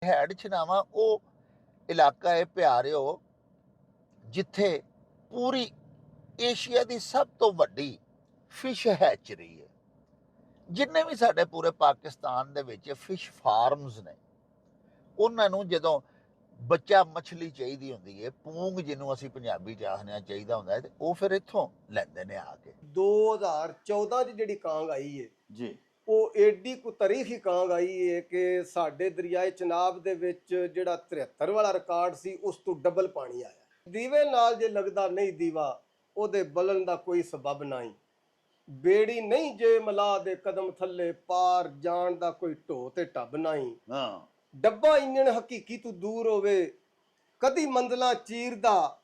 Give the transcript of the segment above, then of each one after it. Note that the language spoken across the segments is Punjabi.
ਹੈਡ ਛਨਾਵਾ ਉਹ ਇਲਾਕਾ ਹੈ ਪਿਆਰਿਓ, ਜਿੱਥੇ ਪੂਰੀ ਏਸ਼ੀਆ ਦੀ ਸਭ ਤੋਂ ਵੱਡੀ ਫਿਸ਼ ਹੈਚਰੀ ਹੈ। ਜਿੰਨੇ ਵੀ ਸਾਡੇ ਪੂਰੇ ਪਾਕਿਸਤਾਨ ਦੇ ਵਿੱਚ ਫਿਸ਼ ਫਾਰਮਸ ਨੇ, ਉਹਨਾਂ ਨੂੰ ਜਦੋਂ ਬੱਚਾ ਮੱਛਲੀ ਚਾਹੀਦੀ ਹੁੰਦੀ ਹੈ, ਪੂੰਗ ਜਿਹਨੂੰ ਅਸੀਂ ਪੰਜਾਬੀ ਚ ਆਖਦੇ ਹਾਂ, ਚਾਹੀਦਾ ਹੁੰਦਾ ਹੈ, ਤੇ ਉਹ ਫਿਰ ਇੱਥੋਂ ਲੈਂਦੇ ਨੇ ਆ ਕੇ। 2014 ਚ ਜਿਹੜੀ ਕਾਂਗ ਆਈ ਹੈ ਜੀ, ਉਹ ਏਡੀ ਕੁ ਤਾਰੀਖੀ ਕਾਂਗ ਆਈ ਹੈ ਕਿ ਸਾਡੇ ਦਰਿਆਏ ਚਨਾਬ ਦੇ ਵਿੱਚ ਜਿਹੜਾ 73 ਵਾਲਾ ਰਿਕਾਰਡ ਸੀ ਉਸ ਤੋਂ ਡਬਲ ਪਾਣੀ ਆਇਆ। ਦੀਵੇ ਨਾਲ ਜੇ ਲੱਗਦਾ ਨਹੀਂ ਦੀਵਾ, ਉਹਦੇ ਬਲਣ ਦਾ ਕੋਈ ਸਬਬ ਨਹੀਂ। ਬੇੜੀ ਨਹੀਂ ਜੇ ਮਲਾ ਦੇ ਕਦਮ ਥੱਲੇ, ਪਾਰ ਜਾਣ ਦਾ ਕੋਈ ਢੋ ਤੇ ਢੱਬ ਨਹੀਂ। ਹਾਂ, ਡੱਬਾ ਇੰਜਣ ਹਕੀਕੀ ਤੋਂ ਦੂਰ ਹੋਵੇ, ਕਦੀ ਮੰਜ਼ਲਾਂ ਚੀਰਦਾ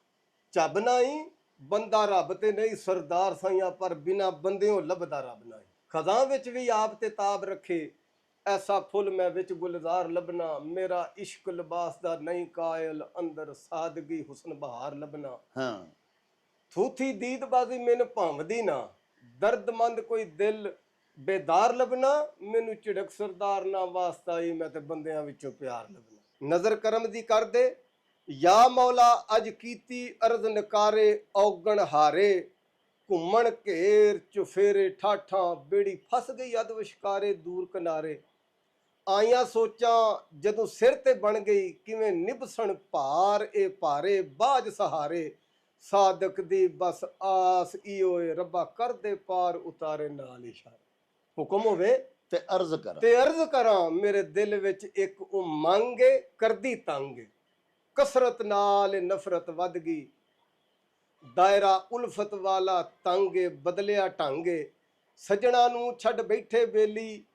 ਝੱਬ ਨਹੀਂ। ਬੰਦਾ ਰੱਬ ਤੇ ਨਹੀਂ ਸਰਦਾਰ ਸਾਈਆਂ, ਪਰ ਬਿਨਾ ਬੰਦਿਓ ਲੱਭਦਾ ਰੱਬ ਨਹੀਂ। ਖਜ਼ਾਂ ਵਿੱਚ ਵੀ ਆਪ ਤੇ ਤਾਬ ਰੱਖੇ, ਐਸਾ ਫੁੱਲ ਮੈਂ ਵਿੱਚ ਗੁਲਜ਼ਾਰ ਲੱਭਣਾ। ਮੇਰਾ ਇਸ਼ਕ ਲਿਬਾਸ ਦਾ ਨਹੀਂ ਕਾਇਲ, ਅੰਦਰ ਸਾਦਗੀ ਹੁਸਨ ਬਹਾਰ ਲੱਭਣਾ। ਹਾਂ, ਥੂਥੀ ਦੀਦਬਾਜ਼ੀ ਮੈਨੂੰ ਭਾਂਵਦੀ ਨਾ, ਦਰਦਮੰਦ ਕੋਈ ਦਿਲ ਬੇਦਾਰ ਲੱਭਣਾ। ਮੈਨੂੰ ਝਿੜਕ ਸਰਦਾਰ ਨਾ ਵਾਸਤਾ ਹੀ, ਮੈਂ ਤੇ ਬੰਦਿਆਂ ਵਿੱਚੋਂ ਪਿਆਰ ਲੱਭਣਾ। ਨਜ਼ਰ ਕਰਮ ਦੀ ਕਰਦੇ ਯਾ ਮੌਲਾ, ਅੱਜ ਕੀਤੀ ਅਰਜ਼ ਨਕਾਰੇ ਔਗਣ ਹਾਰੇ। ਘੁੰਮਣ ਘੇਰ ਚੁਫੇਰੇ ਠਾਠਾਂ, ਬੇੜੀ ਫਸ ਗਈ ਅਦ ਵਿਸ਼ਕਾਰੇ ਦੂਰ ਕਿਨਾਰੇ। ਆਈਆਂ ਸੋਚਾਂ ਜਦੋਂ ਸਿਰ ਤੇ ਬਣ ਗਈ, ਕਿਵੇਂ ਨਿਭਸਣ ਭਾਰ ਇਹ ਭਾਰੇ ਬਾਝ ਸਹਾਰੇ। ਸਾਦਕ ਦੀ ਬਸ ਆਸ ਈਓਏ, ਰੱਬਾ ਕਰਦੇ ਪਾਰ ਉਤਾਰੇ ਨਾਲ ਇਸ਼ਾਰੇ। ਹੁਕਮ ਹੋਵੇ ਤੇ ਅਰਜ਼ ਕਰ ਤੇ ਅਰਜ਼ ਕਰਾਂ, ਮੇਰੇ ਦਿਲ ਵਿੱਚ ਇੱਕ ਉਮੰਗ ਕਰਦੀ ਤੰਗ। ਕਸਰਤ ਨਾਲ ਨਫ਼ਰਤ ਵੱਧ ਗਈ, ਦਾਇਰਾ ਉਲਫਤ ਵਾਲਾ ਤੰਗੇ ਬਦਲਿਆ ਢੰਗੇ। ਸਜਣਾ ਨੂੰ ਛੱਡ ਬੈਠੇ ਬੇਲੀ,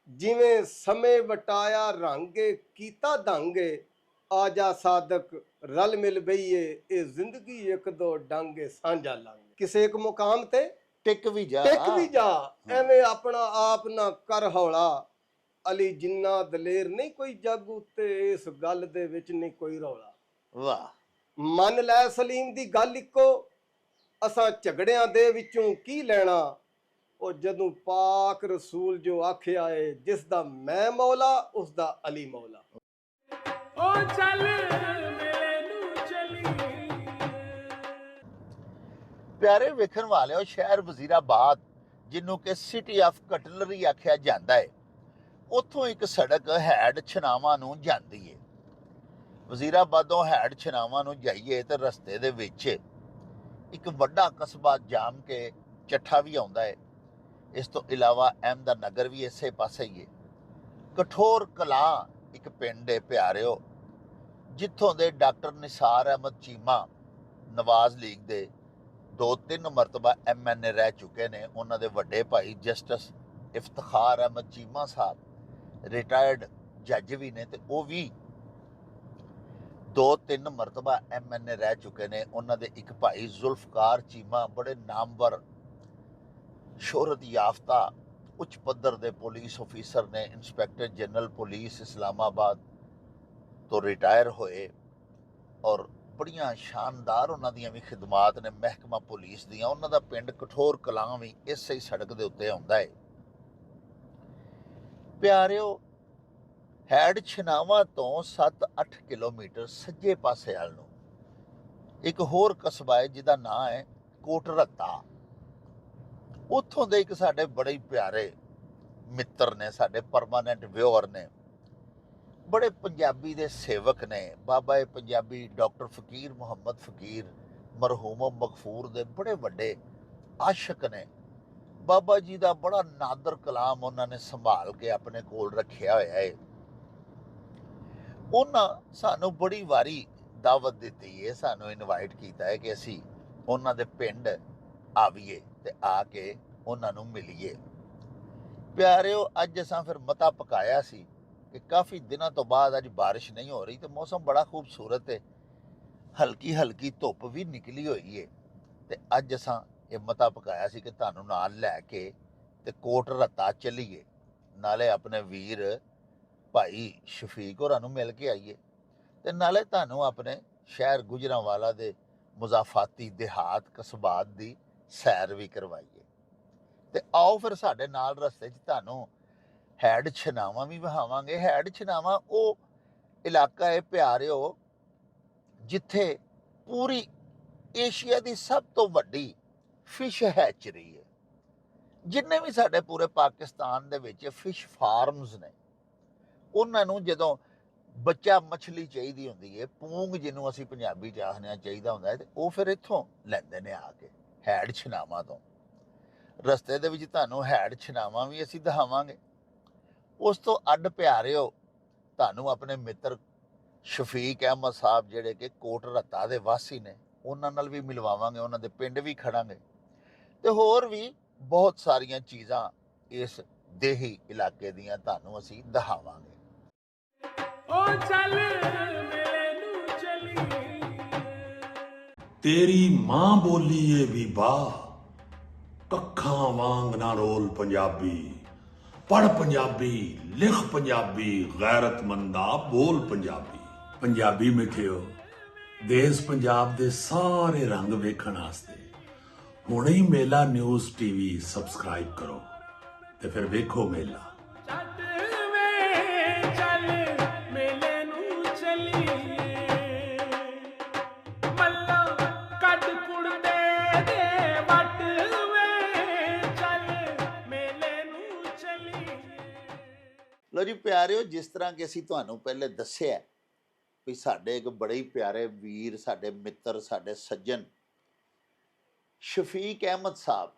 ਜਿਵੇਂ ਸਮੇਂ ਵਟਾਇਆ ਰੰਗੇ ਕੀਤਾ ਦੰਗੇ। ਆ ਜਾ ਸਾਦਕ ਰਲ ਮਿਲ ਬਈਏ, ਇਹ ਜ਼ਿੰਦਗੀ ਇੱਕ ਦੋ ਡਾਂਗੇ ਸਾਂਝਾ ਲਾਂਗੇ। ਕਿਸੇ ਇੱਕ ਮੁਕਾਮ ਤੇ ਟਿਕ ਵੀ ਜਾ, ਟਿਕ ਵੀ ਜਾ, ਐਵੇਂ ਆਪਣਾ ਆਪ ਨਾ ਕਰ ਹੌਲਾ। ਅਲੀ ਜਿੰਨਾ ਦਲੇਰ ਨਹੀਂ ਕੋਈ ਜੱਗ ਉੱਤੇ, ਇਸ ਗੱਲ ਦੇ ਵਿੱਚ ਨਹੀਂ ਕੋਈ ਰੌਲਾ। ਵਾਹ, ਮੰਨ ਲੈ ਸਲੀਮ ਦੀ ਗੱਲ ਇੱਕੋ, ਅਸਾਂ ਝਗੜਿਆਂ ਦੇ ਵਿੱਚੋਂ ਕੀ ਲੈਣਾ। ਉਹ ਜਦੋਂ ਪਾਕ ਰਸੂਲ ਜੋ ਆਖਿਆ ਏ, ਜਿਸ ਦਾ ਮੈਂ ਮੌਲਾ ਉਸ ਦਾ ਅਲੀ ਮੌਲਾ। ਉਹ ਚੱਲ ਮੇਲੇ ਨੂੰ ਚਲੀ। ਪਿਆਰੇ ਵੇਖਣ ਵਾਲਿਓ, ਸ਼ਹਿਰ ਵਜ਼ੀਰਾਬਾਦ, ਜਿਹਨੂੰ ਕਿ ਸਿਟੀ ਆਫ ਕਟਲਰੀ ਆਖਿਆ ਜਾਂਦਾ ਹੈ, ਉੱਥੋਂ ਇੱਕ ਸੜਕ ਹੈਡ ਛਨਾਵਾ ਨੂੰ ਜਾਂਦੀ ਹੈ। ਵਜ਼ੀਰਾਬਾਦੋਂ ਹੈਡ ਛਨਾਵਾ ਨੂੰ ਜਾਈਏ ਤੇ ਰਸਤੇ ਦੇ ਵਿੱਚ ਇੱਕ ਵੱਡਾ ਕਸਬਾ ਜਾਮ ਕੇ ਚੱਠਾ ਵੀ ਆਉਂਦਾ ਹੈ। ਇਸ ਤੋਂ ਇਲਾਵਾ ਅਹਿਮਦਾ ਨਗਰ ਵੀ ਇਸੇ ਪਾਸੇ ਹੀ ਹੈ। ਕਠੋਰ ਕਲਾਂ ਇੱਕ ਪਿੰਡ ਹੈ ਪਿਆਰਿਓ, ਜਿੱਥੋਂ ਦੇ ਡਾਕਟਰ ਨਿਸਾਰ ਅਹਿਮਦ ਚੀਮਾ ਨਵਾਜ਼ ਲੀਗ ਦੇ 2-3 ਮਰਤਬਾ MNA ਰਹਿ ਚੁੱਕੇ ਨੇ। ਉਹਨਾਂ ਦੇ ਵੱਡੇ ਭਾਈ ਜਸਟਿਸ ਇਫਤਖਾਰ ਅਹਿਮਦ ਚੀਮਾ ਸਾਹਿਬ ਰਿਟਾਇਰਡ ਜੱਜ ਵੀ ਨੇ, ਤੇ ਉਹ ਵੀ 2-3 ਮਰਤਬਾ MNA ਰਹਿ ਚੁੱਕੇ ਨੇ। ਉਹਨਾਂ ਦੇ ਇੱਕ ਭਾਈ ਜ਼ੁਲਫਕਾਰ ਚੀਮਾ ਬੜੇ ਨਾਮਵਰ ਸ਼ੋਹਰਤ ਯਾਫਤਾ ਉੱਚ ਪੱਧਰ ਦੇ ਪੁਲਿਸ ਅਫੀਸਰ ਨੇ, ਇੰਸਪੈਕਟਰ ਜਨਰਲ ਪੁਲਿਸ ਇਸਲਾਮਾਬਾਦ ਤੋਂ ਰਿਟਾਇਰ ਹੋਏ, ਔਰ ਬੜੀਆਂ ਸ਼ਾਨਦਾਰ ਉਹਨਾਂ ਦੀਆਂ ਵੀ ਖਿਦਮਾਤ ਨੇ ਮਹਿਕਮਾ ਪੁਲਿਸ ਦੀਆਂ। ਉਹਨਾਂ ਦਾ ਪਿੰਡ ਕਠੋਰ ਕਲਾਂ ਵੀ ਇਸੇ ਹੀ ਸੜਕ ਦੇ ਉੱਤੇ ਆਉਂਦਾ ਹੈ। ਪਿਆਰਿਓ, ਹੈਡ ਛਨਾਵਾ ਤੋਂ 7-8 ਕਿਲੋਮੀਟਰ ਸੱਜੇ ਪਾਸੇ ਵੱਲ ਨੂੰ ਇੱਕ ਹੋਰ ਕਸਬਾ ਹੈ ਜਿਹਦਾ ਨਾਂ ਹੈ ਕੋਟਰੱਤਾ। ਉੱਥੋਂ ਦੇ ਇੱਕ ਸਾਡੇ ਬੜੇ ਪਿਆਰੇ ਮਿੱਤਰ ਨੇ, ਸਾਡੇ ਪਰਮਾਨੈਂਟ ਵਿਊਅਰ ਨੇ, ਬੜੇ ਪੰਜਾਬੀ ਦੇ ਸੇਵਕ ਨੇ। ਬਾਬਾ ਪੰਜਾਬੀ ਡਾਕਟਰ ਫਕੀਰ ਮੁਹੰਮਦ ਫਕੀਰ ਮਰਹੂਮ ਮਗਫੂਰ ਦੇ ਬੜੇ ਵੱਡੇ ਆਸ਼ਕ ਨੇ। ਬਾਬਾ ਜੀ ਦਾ ਬੜਾ ਨਾਦਰ ਕਲਾਮ ਉਹਨਾਂ ਨੇ ਸੰਭਾਲ ਕੇ ਆਪਣੇ ਕੋਲ ਰੱਖਿਆ ਹੋਇਆ ਹੈ। ਉਹਨਾਂ ਸਾਨੂੰ ਬੜੀ ਵਾਰੀ ਦਾਵਤ ਦਿੱਤੀ ਹੈ, ਸਾਨੂੰ ਇਨਵਾਈਟ ਕੀਤਾ ਹੈ ਕਿ ਅਸੀਂ ਉਹਨਾਂ ਦੇ ਪਿੰਡ ਆਵੀਏ ਤੇ ਆ ਕੇ ਉਹਨਾਂ ਨੂੰ ਮਿਲੀਏ। ਪਿਆਰਿਓ, ਅੱਜ ਅਸਾਂ ਫਿਰ ਮਤਾ ਪਕਾਇਆ ਸੀ ਕਿ ਕਾਫੀ ਦਿਨਾਂ ਤੋਂ ਬਾਅਦ ਅੱਜ ਬਾਰਿਸ਼ ਨਹੀਂ ਹੋ ਰਹੀ ਤੇ ਮੌਸਮ ਬੜਾ ਖੂਬਸੂਰਤ ਹੈ, ਹਲਕੀ ਹਲਕੀ ਧੁੱਪ ਵੀ ਨਿਕਲੀ ਹੋਈ ਹੈ, ਤੇ ਅੱਜ ਅਸਾਂ ਇਹ ਮਤਾ ਪਕਾਇਆ ਸੀ ਕਿ ਤੁਹਾਨੂੰ ਨਾਲ ਲੈ ਕੇ ਤੇ ਕੋਟਰੱਤਾ ਚੱਲੀਏ, ਨਾਲੇ ਆਪਣੇ ਵੀਰ ਭਾਈ ਸ਼ਫੀਕ ਹੋਰਾਂ ਨੂੰ ਮਿਲ ਕੇ ਆਈਏ, ਤੇ ਨਾਲੇ ਤੁਹਾਨੂੰ ਆਪਣੇ ਸ਼ਹਿਰ ਗੁਜਰਾਂਵਾਲਾ ਦੇ ਮੁਜ਼ਾਫਾਤੀ ਦਿਹਾਤ ਕਸਬਾਤ ਦੀ ਸੈਰ ਵੀ ਕਰਵਾਈਏ। ਤੇ ਆਓ ਫਿਰ ਸਾਡੇ ਨਾਲ ਰਸਤੇ 'ਚ ਤੁਹਾਨੂੰ ਹੈਡ ਛਨਾਵਾ ਵੀ ਵਹਾਵਾਂਗੇ। ਹੈਡ ਛਨਾਵਾ ਉਹ ਇਲਾਕਾ ਹੈ ਪਿਆਰਿਓ, ਜਿੱਥੇ ਪੂਰੀ ਏਸ਼ੀਆ ਦੀ ਸਭ ਤੋਂ ਵੱਡੀ ਫਿਸ਼ ਹੈਚਰੀ ਹੈ। ਜਿੰਨੇ ਵੀ ਸਾਡੇ ਪੂਰੇ ਪਾਕਿਸਤਾਨ ਦੇ ਵਿੱਚ ਫਿਸ਼ ਫਾਰਮਸ ਨੇ, ਉਹਨਾਂ ਨੂੰ ਜਦੋਂ ਬੱਚਾ ਮੱਛਲੀ ਚਾਹੀਦੀ ਹੁੰਦੀ ਹੈ, ਪੂੰਗ ਜਿਹਨੂੰ ਅਸੀਂ ਪੰਜਾਬੀ ਚ ਆਖਦੇ ਹਾਂ, ਚਾਹੀਦਾ ਹੁੰਦਾ ਹੈ, ਤੇ ਉਹ ਫਿਰ ਇੱਥੋਂ ਲੈਂਦੇ ਨੇ ਆ ਕੇ ਹੈਡ ਛਨਾਵਾਂ ਤੋਂ। ਰਸਤੇ ਦੇ ਵਿੱਚ ਤੁਹਾਨੂੰ ਹੈਡ ਛਨਾਵਾਂ ਵੀ ਅਸੀਂ ਦਿਖਾਵਾਂਗੇ। ਉਸ ਤੋਂ ਅੱਡ ਪਿਆਰਿਓ, ਤੁਹਾਨੂੰ ਆਪਣੇ ਮਿੱਤਰ ਸ਼ਫੀਕ ਅਹਿਮਦ ਸਾਹਿਬ ਜਿਹੜੇ ਕਿ ਕੋਟ ਰੱਤਾ ਦੇ ਵਾਸੀ ਨੇ, ਉਹਨਾਂ ਨਾਲ ਵੀ ਮਿਲਵਾਵਾਂਗੇ, ਉਹਨਾਂ ਦੇ ਪਿੰਡ ਵੀ ਖੜਾਂਗੇ, ਤੇ ਹੋਰ ਵੀ ਬਹੁਤ ਸਾਰੀਆਂ ਚੀਜ਼ਾਂ ਇਸ ਦੇਹੀ ਇਲਾਕੇ ਦੀਆਂ ਤੁਹਾਨੂੰ ਅਸੀਂ ਦਿਖਾਵਾਂਗੇ। ओ चल मेले नू चली ਤੇਰੀ ਮਾਂ ਬੋਲੀ ਏ ਵੀ ਬਾ, ਕੱਖਾਂ ਵਾਂਗ ਨਾ ਰੋਲ ਪੰਜਾਬੀ, ਪੜ ਪੰਜਾਬੀ, ਲਿਖ ਪੰਜਾਬੀ, ਗੈਰਤਮੰਦਾ ਬੋਲ ਪੰਜਾਬੀ। ਪੰਜਾਬੀ ਮਿੱਠਿਓ, ਦੇਸ਼ ਪੰਜਾਬ ਦੇ ਸਾਰੇ ਰੰਗ ਵੇਖਣ ਵਾਸਤੇ ਹੁਣੇ ਹੀ ਮੇਲਾ ਨਿਊਜ਼ ਟੀਵੀ ਸਬਸਕ੍ਰਾਈਬ ਕਰੋ ਤੇ ਫਿਰ ਵੇਖੋ ਮੇਲਾ। छट वे चल मेले नू चली मल्ला कट कुड़दे दे वट वे चल मेले नू चली। ਲੋ ਜੀ ਪਿਆਰਿਓ, ਜਿਸ ਤਰ੍ਹਾਂ ਕਿ ਅਸੀਂ ਤੁਹਾਨੂੰ ਪਹਿਲੇ ਦੱਸਿਆ ਵੀ ਸਾਡੇ ਇੱਕ ਬੜੇ ਹੀ ਪਿਆਰੇ ਵੀਰ, ਸਾਡੇ ਮਿੱਤਰ, ਸਾਡੇ ਸੱਜਣ ਸ਼ਫੀਕ ਅਹਿਮਦ ਸਾਹਿਬ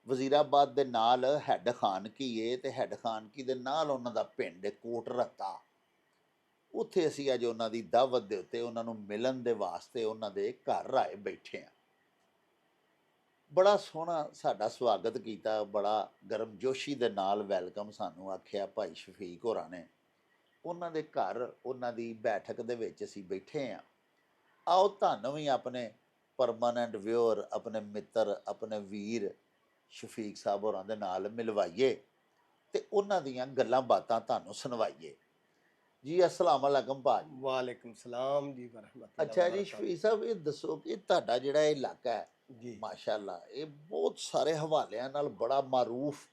ਵਜ਼ੀਰਾਬਾਦ ਦੇ ਨਾਲ ਹੈੱਡ ਖਾਨਕੀ ਏ, ਤੇ ਹੈੱਡ ਖਾਨਕੀ ਦੇ ਨਾਲ ਉਹਨਾਂ ਦਾ ਪਿੰਡ ਕੋਟ ਰੱਤਾ। ਉੱਥੇ ਅਸੀਂ ਅੱਜ ਉਹਨਾਂ ਦੀ ਦਾਵਤ ਦੇ ਉੱਤੇ ਉਹਨਾਂ ਨੂੰ ਮਿਲਣ ਦੇ ਵਾਸਤੇ ਉਹਨਾਂ ਦੇ ਘਰ ਆਏ ਬੈਠੇ ਹਾਂ। ਬੜਾ ਸੋਹਣਾ ਸਾਡਾ ਸਵਾਗਤ ਕੀਤਾ, ਬੜਾ ਗਰਮਜੋਸ਼ੀ ਦੇ ਨਾਲ ਵੈਲਕਮ ਸਾਨੂੰ ਆਖਿਆ ਭਾਈ ਸ਼ਫੀਕ ਹੋਰਾਂ ਨੇ। ਉਹਨਾਂ ਦੇ ਘਰ, ਉਹਨਾਂ ਦੀ ਬੈਠਕ ਦੇ ਵਿੱਚ ਅਸੀਂ ਬੈਠੇ ਹਾਂ। ਆਓ ਤੁਹਾਨੂੰ ਵੀ ਆਪਣੇ ਪਰਮਾਨੈਂਟ ਵਿਊਅਰ, ਆਪਣੇ ਮਿੱਤਰ, ਆਪਣੇ ਵੀਰ ਸ਼ਫੀਕ ਸਾਹਿਬ ਹੋਰਾਂ ਦੇ ਨਾਲ ਮਿਲਵਾਈਏ ਤੇ ਉਹਨਾਂ ਦੀਆਂ ਗੱਲਾਂ ਬਾਤਾਂ ਤੁਹਾਨੂੰ ਸੁਣਵਾਈਏ। ਜੀ ਅਸਲਾਮ ਵਾਲੇਕਮ ਭਾਜੀ। ਵਾਲੇਕੁਮ ਸਲਾਮ ਜੀ ਵਰਹਿਮਤੁல்லாਹ। ਅੱਛਾ ਜੀ ਸ਼ਫੀਕ ਸਾਹਿਬ, ਇਹ ਦੱਸੋ ਕਿ ਤੁਹਾਡਾ ਜਿਹੜਾ ਇਹ ਇਲਾਕਾ ਹੈ, ਜੀ ਮਾਸ਼ਾਅੱਲਾ, ਇਹ ਬਹੁਤ ਸਾਰੇ ਹਵਾਲਿਆਂ ਨਾਲ ਬੜਾ ਮਾਰੂਫ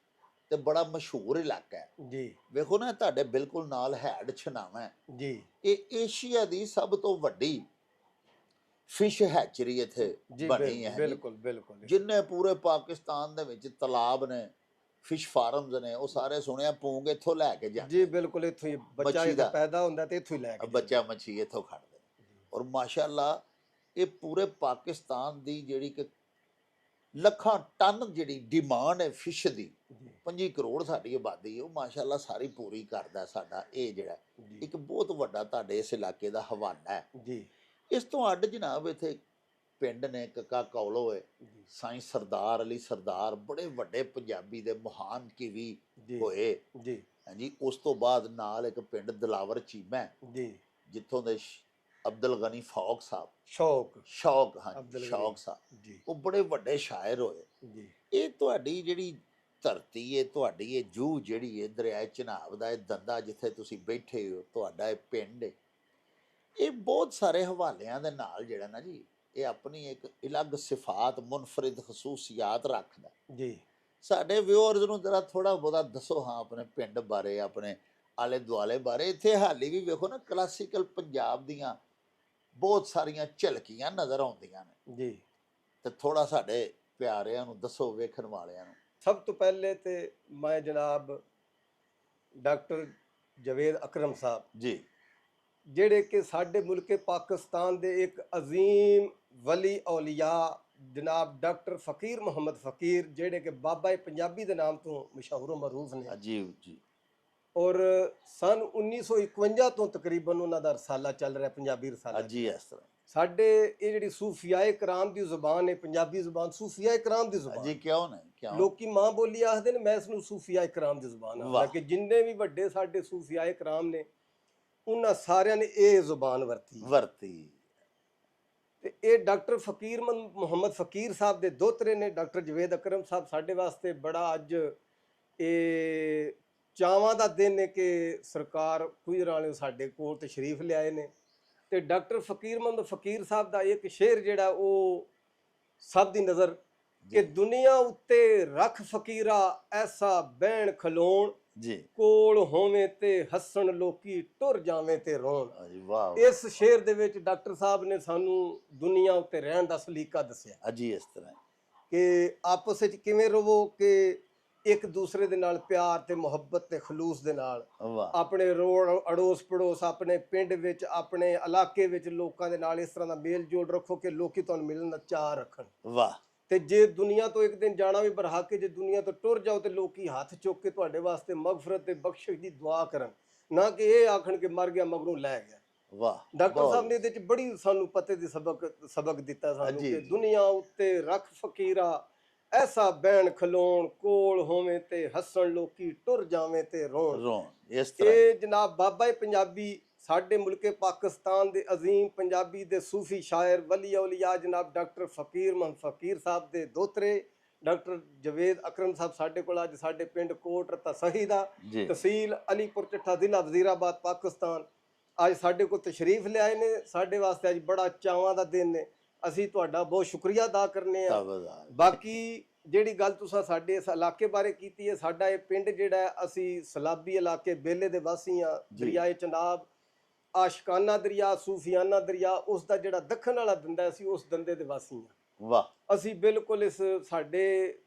ਤੇ ਬੜਾ ਮਸ਼ਹੂਰ ਇਲਾਕਾ ਹੈ। ਜੀ ਵੇਖੋ ਨਾ, ਤੁਹਾਡੇ ਬਿਲਕੁਲ ਨਾਲ ਹੈਡ ਛਨਾਵਾ ਹੈ। ਜੀ ਇਹ ਏਸ਼ੀਆ ਦੀ ਸਭ ਤੋਂ ਵੱਡੀ ਫਿਸ਼ ਹੈਚਰੀ ਇੱਥੇ ਜੀ ਬਣੀ ਹੈ। ਬਿਲਕੁਲ ਬਿਲਕੁਲ ਜਿੰਨੇ ਪੂਰੇ ਪਾਕਿਸਤਾਨ ਦੇ ਵਿੱਚ ਤਲਾਬ ਨੇ, ਫਿਸ਼ ਫਾਰਮਸ ਨੇ, ਉਹ ਸਾਰੇ ਸੁਣਿਆ ਪੂੰਗ ਇੱਥੋਂ ਲੈ ਕੇ ਜਾਂਦੇ। ਜੀ ਬਿਲਕੁਲ, ਇੱਥੋਂ ਹੀ ਬੱਚਾ ਮੱਛੀ ਜਦੋਂ ਦਾ। ਪੈਦਾ ਹੁੰਦਾ ਤੇ ਇੱਥੋਂ ਹੀ ਲੈ ਕੇ ਬੱਚਾ ਮੱਛੀ ਇੱਥੋਂ ਖੜਦੇ। ਔਰ ਮਾਸ਼ਾਅੱਲਾ, ਇਹ ਪੂਰੇ ਪਾਕਿਸਤਾਨ ਦੀ ਜਿਹੜੀ ਕਿ ਲੱਖਾਂ ਟਨ ਜਿਹੜੀ ਡਿਮਾਂਡ ਹੈ ਫਿਸ਼ ਦੀ, 25 ਕਰੋੜ ਸਾਡੀ ਆਬਾਦੀ ਹੈ, ਉਹ ਮਾਸ਼ਾਅੱਲਾ ਸਾਰੀ ਪੂਰੀ ਕਰਦਾ ਸਾਡਾ ਇਹ ਜਿਹੜਾ ਇੱਕ ਬਹੁਤ ਵੱਡਾ ਤੁਹਾਡੇ ਇਸ ਇਲਾਕੇ ਦਾ ਹਵਾਲਾ ਹੈ। ਜੀ ਇਸ ਤੋਂ ਅੱਡ ਜਨਾਬ ਇੱਥੇ ਪਿੰਡ ਨੇ ਕੱਕਾ ਕੌਲੋ ਹੈ, ਸਾਈਂ ਸਰਦਾਰ ਅਲੀ ਸਰਦਾਰ, ਬੜੇ ਵੱਡੇ ਪੰਜਾਬੀ ਦੇ ਮਹਾਨ ਕਵੀ ਹੋਏ ਜੀ ਹਾਂਜੀ। ਉਸ ਤੋਂ ਬਾਅਦ ਨਾਲ ਇੱਕ ਪਿੰਡ ਦਿਲਾਵਰ ਚੀਮਾ ਹੈ, ਜੀ ਜਿੱਥੋਂ ਦੇ ਅਬਦੁਲ ਗਨੀ ਫੌਕ ਸਾਹਿਬ, ਸ਼ੌਕ ਹਾਂਜੀ ਅਬਦੁਲ ਸ਼ੌਕ ਸਾਹਿਬ, ਜੀ ਉਹ ਬੜੇ ਵੱਡੇ ਸ਼ਾਇਰ ਹੋਏ। ਜੀ ਇਹ ਤੁਹਾਡੀ ਜਿਹੜੀ ਧਰਤੀ ਹੈ, ਤੁਹਾਡੀ ਇਹ ਜੂਹ ਜਿਹੜੀ ਹੈ ਦਰਿਆ ਚਨਾਬ ਦਾ, ਇਹ ਦੰਦਾ ਜਿੱਥੇ ਤੁਸੀਂ ਬੈਠੇ ਹੋ, ਤੁਹਾਡਾ ਇਹ ਪਿੰਡ ਹੈ, ਇਹ ਬਹੁਤ ਸਾਰੇ ਹਵਾਲਿਆਂ ਦੇ ਨਾਲ ਜਿਹੜਾ ਨਾ ਜੀ, ਇਹ ਆਪਣੀ ਇੱਕ ਅਲੱਗ ਸਿਫਾਤ, ਮੁਨਫਰਿਦ ਖਸੂਸੀਆਤ ਰੱਖਦਾ। ਜੀ ਸਾਡੇ ਵਿਊਅਰਸ ਨੂੰ ਜਰਾ ਥੋੜਾ ਬਹੁਤਾ ਦੱਸੋ ਹਾਂ ਆਪਣੇ ਪਿੰਡ ਬਾਰੇ, ਆਪਣੇ ਆਲੇ ਦੁਆਲੇ ਬਾਰੇ। ਇੱਥੇ ਹਾਲੀ ਵੀ ਵੇਖੋ ਨਾ ਕਲਾਸੀਕਲ ਪੰਜਾਬ ਦੀਆਂ ਬਹੁਤ ਸਾਰੀਆਂ ਝਲਕੀਆਂ ਨਜ਼ਰ ਆਉਂਦੀਆਂ ਨੇ, ਜੀ ਤੇ ਥੋੜਾ ਸਾਡੇ ਪਿਆਰਿਆਂ ਨੂੰ ਦੱਸੋ, ਵੇਖਣ ਵਾਲਿਆਂ ਨੂੰ। ਸਭ ਤੋਂ ਪਹਿਲੇ ਤੇ ਮੈਂ ਜਨਾਬ ਡਾਕਟਰ ਜਵੇਦ ਅਕਰਮ ਸਾਹਿਬ, ਜੀ ਜਿਹੜੇ ਕਿ ਸਾਡੇ ਮੁਲਕ ਪਾਕਿਸਤਾਨ ਦੇ ਇੱਕ ਅਜ਼ੀਮ ਵਲੀ ਔਲੀਆ ਜਨਾਬ ਡਾਕਟਰ ਫਕੀਰ ਮੁਹੰਮਦ ਫਕੀਰ, ਜਿਹੜੇ ਕਿ ਬਾਬਾ ਪੰਜਾਬੀ ਦੇ ਨਾਮ ਤੋਂ ਮਸ਼ਹੂਰ ਮਰੂਫ ਨੇ। ਜੀ ਜੀ। ਔਰ ਸਨ 1951 ਤੋਂ ਤਕਰੀਬਨ ਉਹਨਾਂ ਦਾ ਰਸਾਲਾ ਚੱਲ ਰਿਹਾ, ਪੰਜਾਬੀ ਰਸਾਲਾ ਜੀ। ਇਸ ਤਰ੍ਹਾਂ ਸਾਡੇ ਇਹ ਜਿਹੜੀ ਸੂਫੀਆਏ ਕਰਾਮ ਦੀ ਜ਼ੁਬਾਨ ਹੈ, ਪੰਜਾਬੀ ਜ਼ੁਬਾਨ ਸੂਫੀਆਏ ਕਰਾਮ ਦੀ ਜ਼ੁਬਾਨ। ਜੀ ਕਿਉਂ ਨਹੀਂ, ਕਿਉਂ? ਲੋਕੀ ਮਾਂ ਬੋਲੀ ਆਖਦੇ ਨੇ, ਮੈਂ ਇਸ ਨੂੰ ਸੂਫੀਆਏ ਕਰਾਮ ਦੀ ਜ਼ੁਬਾਨ ਆਖਦਾ ਕਿ ਜਿੰਨੇ ਵੀ ਵੱਡੇ ਸਾਡੇ ਸੂਫੀਆਏ ਕਰਾਮ ਨੇ, ਉਹਨਾਂ ਸਾਰਿਆਂ ਨੇ ਇਹ ਜ਼ੁਬਾਨ ਵਰਤੀ। ਤੇ ਇਹ ਡਾਕਟਰ ਫਕੀਰ ਮੁਹੰਮਦ ਫਕੀਰ ਸਾਹਿਬ ਦੇ ਦੋਤਰੇ ਨੇ ਡਾਕਟਰ ਜਵੇਦ ਅਕਰਮ ਸਾਹਿਬ। ਸਾਡੇ ਵਾਸਤੇ ਬੜਾ ਅੱਜ ਇਹ ਚਾਵਾਂ ਦਾ ਦਿਨ ਹੈ ਕਿ ਸਰਕਾਰ ਗੁਜਰਾਂ ਵਾਲੇ ਸਾਡੇ ਕੋਲ ਤਸ਼ਰੀਫ ਲਿਆਏ ਨੇ। ਤੇ ਡਾਕਟਰ ਫਕੀਰ ਮੁਹੰਮਦ ਫਕੀਰ ਸਾਹਿਬ ਦਾ ਇੱਕ ਸ਼ੇਰ ਜਿਹੜਾ ਉਹ ਸਭ ਦੀ ਨਜ਼ਰ ਕਿ ਦੁਨੀਆ ਉੱਤੇ ਰੱਖ ਫਕੀਰਾ ਐਸਾ ਬਹਿਣ ਖਲੋਣ, ਜੀ ਕੋਲ ਹੋਵੇਂ ਤੇ ਹੱਸਣ ਲੋਕੀ ਟੁਰ ਜਾਵੇਂ ਤੇ ਰੋਣ। ਹਾਂਜੀ ਵਾਹ ਇਸ ਸ਼ੇਰ ਦੇ ਵਿੱਚ ਡਾਕਟਰ ਸਾਹਿਬ ਨੇ ਸਾਨੂੰ ਦੁਨੀਆ ਉੱਤੇ ਰਹਿਣ ਦਾ ਸਲੀਕਾ ਦੱਸਿਆ ਅਜੀ ਇਸ ਤਰ੍ਹਾਂ ਕਿ ਆਪਸ ਵਿੱਚ ਕਿਵੇਂ ਰਵੋ, ਕਿ ਇੱਕ ਦੂਸਰੇ ਦੇ ਨਾਲ ਪਿਆਰ ਤੇ ਮੁਹੱਬਤ ਤੇ ਖਲੂਸ ਦੇ ਨਾਲ ਵਾਹ ਆਪਣੇ ਰੋਡ ਅੜੋਸ ਪੜੋਸ, ਆਪਣੇ ਪਿੰਡ ਵਿੱਚ, ਆਪਣੇ ਇਲਾਕੇ ਵਿੱਚ ਲੋਕਾਂ ਦੇ ਨਾਲ ਇਸ ਤਰ੍ਹਾਂ ਦਾ ਮੇਲ ਜੋਲ ਰੱਖੋ ਕਿ ਲੋਕੀ ਤੁਹਾਨੂੰ ਮਿਲਣ ਦਾ ਚਾਅ ਰੱਖਣ। ਵਾਹ ਤੇ ਜੇ ਦੁਨੀਆ ਤੋਂ ਇੱਕ ਦਿਨ ਜਾਣਾ ਵੀ ਬਰਹਕ ਹੈ, ਜੇ ਦੁਨੀਆ ਤੋਂ ਟੁਰ ਜਾਓ ਤੇ ਲੋਕੀ ਹੱਥ ਚੁੱਕ ਕੇ ਤੁਹਾਡੇ ਵਾਸਤੇ ਮਗਫਰਤ ਤੇ ਬਖਸ਼ਿਸ਼ ਦੀ ਦੁਆ ਕਰਨ, ਨਾ ਕਿ ਇਹ ਆਖਣ ਕਿ ਮਰ ਗਿਆ ਮਗਰੋਂ ਲੈ ਗਿਆ। ਵਾਹ ਡਾਕਟਰ ਸਾਹਿਬ ਨੇ ਇਹਦੇ ਵਿੱਚ ਬੜੀ ਸਾਨੂੰ ਪਤੇ ਦੀ ਸਬਕ ਦਿੱਤਾ ਸਾਨੂੰ ਜੀ, ਕਿ ਜੀ। ਦੁਨੀਆ ਉੱਤੇ ਰੱਖ ਫਕੀਰਾ ਐਸਾ ਬੈਣ ਖਲੋਣ, ਕੋਲ ਹੋਵੇਂ ਤੇ ਹੱਸਣ ਲੋਕੀ ਟੁਰ ਜਾਵੇਂ ਤੇ ਰੋਣ। ਰੋਣ ਇਸ ਤਰ੍ਹਾਂ ਇਹ ਜਨਾਬ ਬਾਬਾ ਪੰਜਾਬੀ ਸਾਡੇ ਮੁਲਕੇ ਪਾਕਿਸਤਾਨ ਦੇ ਅਜ਼ੀਮ ਪੰਜਾਬੀ ਦੇ ਸੂਫੀ ਸ਼ਾਇਰ ਵਲੀ ਔਲੀਆ ਜਨਾਬ ਡਾਕਟਰ ਫਕੀਰ ਮੁਹੰਮਦ ਫਕੀਰ ਸਾਹਿਬ ਦੇ ਦੋਤਰੇ ਡਾਕਟਰ ਜਵੇਦ ਅਕਰਮ ਸਾਹਿਬ ਸਾਡੇ ਕੋਲ ਅੱਜ ਸਾਡੇ ਪਿੰਡ ਕੋਟ ਰਤਾ ਸਹੀ ਦਾ ਜੀ। ਤਹਿਸੀਲ ਅਲੀਪੁਰ ਚੱਠਾ ਜ਼ਿਲ੍ਹਾ ਵਜ਼ੀਰਾਬਾਦ ਪਾਕਿਸਤਾਨ ਅੱਜ ਸਾਡੇ ਕੋਲ ਤਸ਼ਰੀਫ ਲਿਆਏ ਨੇ। ਸਾਡੇ ਵਾਸਤੇ ਅੱਜ ਬੜਾ ਚਾਵਾਂ ਦਾ ਦਿਨ ਨੇ। ਅਸੀਂ ਤੁਹਾਡਾ ਬਹੁਤ ਸ਼ੁਕਰੀਆ ਅਦਾ ਕਰਨੇ ਆ। ਤਾਬਦਾਰ ਬਾਕੀ ਜਿਹੜੀ ਗੱਲ ਤੁਸੀਂ ਸਾਡੇ ਇਸ ਇਲਾਕੇ ਬਾਰੇ ਕੀਤੀ ਹੈ, ਸਾਡਾ ਇਹ ਪਿੰਡ ਜਿਹੜਾ ਹੈ, ਅਸੀਂ ਸਲਾਬੀ ਇਲਾਕੇ ਬੇਲੇ ਦੇ ਵਾਸੀ ਆ। ਦਰਿਆਏ ਚਨਾਬ ਆਸ਼ਕਾਨਾ ਦਰਿਆ, ਸੂਫੀਆਨਾ ਦਰਿਆ, ਉਸ ਦਾ ਜਿਹੜਾ ਦੱਖਣ ਵਾਲਾ ਦੰਦਾ ਅਸੀਂ ਉਸ ਦੰਦੇ ਦੇ ਵਾਸੀ ਆ। ਵਾਹ ਅਸੀਂ ਬਿਲਕੁਲ ਇਸ ਸਾਡੇ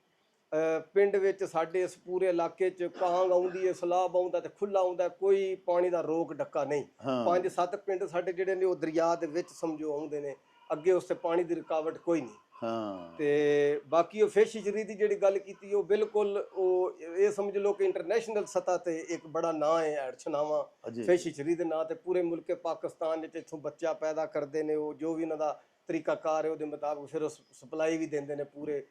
ਪਿੰਡ ਵਿੱਚ, ਸਾਡੇ ਇਸ ਪੂਰੇ ਇਲਾਕੇ 'ਚ ਕਾਂਗ ਆਉਂਦੀ ਹੈ, ਸਲਾਬ ਆਉਂਦਾ ਤੇ ਖੁੱਲਾ ਆਉਂਦਾ, ਕੋਈ ਪਾਣੀ ਦਾ ਰੋਕ ਡੱਕਾ ਨਹੀਂ। 5-7 ਪਿੰਡ ਸਾਡੇ ਜਿਹੜੇ ਨੇ ਉਹ ਦਰਿਆ ਦੇ ਵਿੱਚ ਸਮਝੋ ਆਉਂਦੇ ਨੇ, ਅੱਗੇ ਉਸ ਤੇ ਪਾਣੀ ਦੀ ਰੁਕਾਵਟ ਕੋਈ ਨਹੀਂ। ਹਾਂ ਤੇ ਬਾਕੀ ਉਹ ਫਿਸ਼ਰੀ ਦੀ ਜਿਹੜੀ ਗੱਲ ਕੀਤੀ ਉਹ ਬਿਲਕੁਲ ਉਹ ਇਹ ਸਮਝ ਲਓ ਕਿ ਇੰਟਰਨੈਸ਼ਨਲ ਸਤ੍ਹਾ ਤੇ ਇੱਕ ਬੜਾ ਨਾਂ ਹੈ ਐਡਛਨਾਵਾ ਫਿਸ਼ਰੀ ਦੇ ਨਾਂ ਤੇ। ਪੂਰੇ ਮੁਲਕੇ ਪਾਕਿਸਤਾਨ ਵਿੱਚ ਇੱਥੋਂ ਬੱਚਾ ਪੈਦਾ ਕਰਦੇ ਨੇ, ਉਹ ਜੋ ਵੀ ਉਹਨਾਂ ਦਾ ਤਰੀਕਾਕਾਰ ਹੈ ਉਹਦੇ ਮੁਤਾਬਕ ਫਿਰ ਉਹ ਸਪਲਾਈ ਵੀ ਦਿੰਦੇ ਨੇ ਪੂਰੇ।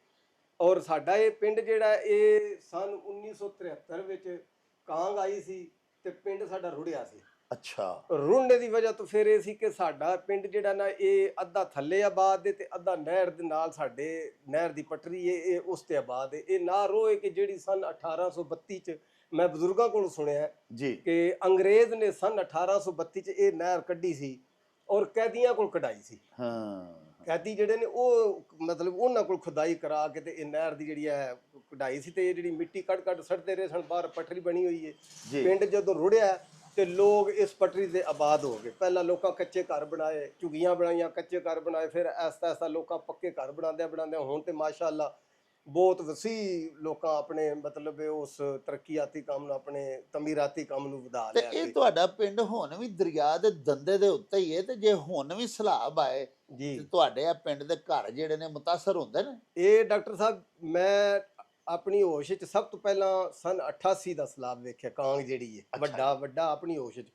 ਔਰ ਸਾਡਾ ਇਹ ਪਿੰਡ ਜਿਹੜਾ ਇਹ ਸਨ 1973 ਵਿੱਚ ਕਾਂਗ ਆਈ ਸੀ ਤੇ ਪਿੰਡ ਸਾਡਾ ਰੁੜਿਆ ਸੀ। ਅੱਛਾ ਰੁੜਨੇ ਦੀ ਵਜ੍ਹਾ ਤੋਂ ਫਿਰ ਇਹ ਸੀ ਕਿ ਸਾਡਾ ਪਿੰਡ ਜਿਹੜਾ ਨਾ ਇਹ ਅੱਧਾ ਥੱਲੇ ਆਬਾਦ ਦੇ ਤੇ ਅੱਧਾ ਨਹਿਰ ਦੇ ਨਾਲ, ਸਾਡੇ ਨਹਿਰ ਦੀ ਪਟਰੀ ਇਹ ਉਸ ਤੇ ਆਬਾਦ ਹੈ। ਇਹ ਨਾ ਰੋਏ ਕਿ ਜਿਹੜੀ ਸਨ 1832 ਚ ਮੈਂ ਬਜ਼ੁਰਗਾਂ ਕੋਲੋਂ ਸੁਣਿਆ ਜੀ ਕਿ ਅੰਗਰੇਜ਼ ਨੇ ਸਨ 1832 ਚ ਇਹ ਨਹਿਰ ਕੱਢੀ ਸੀ ਔਰ ਕੈਦੀਆਂ ਕੋਲ ਕਢਾਈ ਸੀ। ਹਾਂ ਕੈਦੀ ਜਿਹੜੇ ਨੇ ਉਹ ਮਤਲਬ ਉਹਨਾਂ ਕੋਲ ਖੁਦਾਈ ਕਰਾ ਕੇ ਤੇ ਇਹ ਨਹਿਰ ਦੀ ਜਿਹੜੀ ਹੈ ਕਢਾਈ ਸੀ ਤੇ ਇਹ ਜਿਹੜੀ ਮਿੱਟੀ ਕੱਢ ਸੜਦੇ ਰਹੇ ਸਨ, ਬਾਹਰ ਪਟਰੀ ਬਣੀ ਹੋਈ ਹੈ। ਪਿੰਡ ਜਦੋਂ ਰੁੜਿਆ ਤੇ ਲੋਕ ਇਸ ਪਟਰੀ ਤੇ ਆਬਾਦ ਹੋ ਗਏ। ਪਹਿਲਾਂ ਲੋਕਾਂ ਕੱਚੇ ਘਰ ਬਣਾਏ, ਝੁੱਗੀਆਂ ਬਣਾਈਆਂ, ਕੱਚੇ ਘਰ ਬਣਾਏ, ਫਿਰ ਐਸਾ ਲੋਕਾਂ ਪੱਕੇ ਘਰ ਬਣਾਉਂਦੇ ਹੁਣ ਤੇ ਮਾਸ਼ਾਅੱਲਾ ਬਹੁਤ ਵਸੀ ਲੋਕਾਂ ਆਪਣੇ ਮਤਲਬ ਉਸ ਤਰੱਕੀਆਤੀ ਕੰਮ ਨੂੰ, ਆਪਣੇ ਤਮੀਰਾਤੀ ਕੰਮ ਨੂੰ ਵਧਾ ਤੇ ਲਿਆ। ਇਹ ਤੁਹਾਡਾ ਪਿੰਡ ਹੁਣ ਵੀ ਦਰਿਆ ਦੇ ਦੰਦੇ ਦੇ ਉੱਤੇ ਹੀ ਹੈ, ਤੇ ਜੇ ਹੁਣ ਵੀ ਸਲਾਬ ਆਏ ਜੀ ਤੇ ਤੁਹਾਡੇ ਆ ਪਿੰਡ ਦੇ ਘਰ ਜਿਹੜੇ ਨੇ ਮੁਤਾਸਰ ਹੁੰਦੇ ਨੇ? ਇਹ ਡਾਕਟਰ ਸਾਹਿਬ ਮੈਂ ਆਪਣੀ ਹੋਸ਼ ਵਿੱਚ ਸਭ ਤੋਂ ਪਹਿਲਾਂ ਸਨ 88 ਦਾ ਸਲਾਬ ਵੇਖਿਆ। ਕਾਂਗ ਜਿਹੜੀ ਹੈ ਵੱਡਾ ਆਪਣੀ ਹੋਸ਼ ਵਿੱਚ,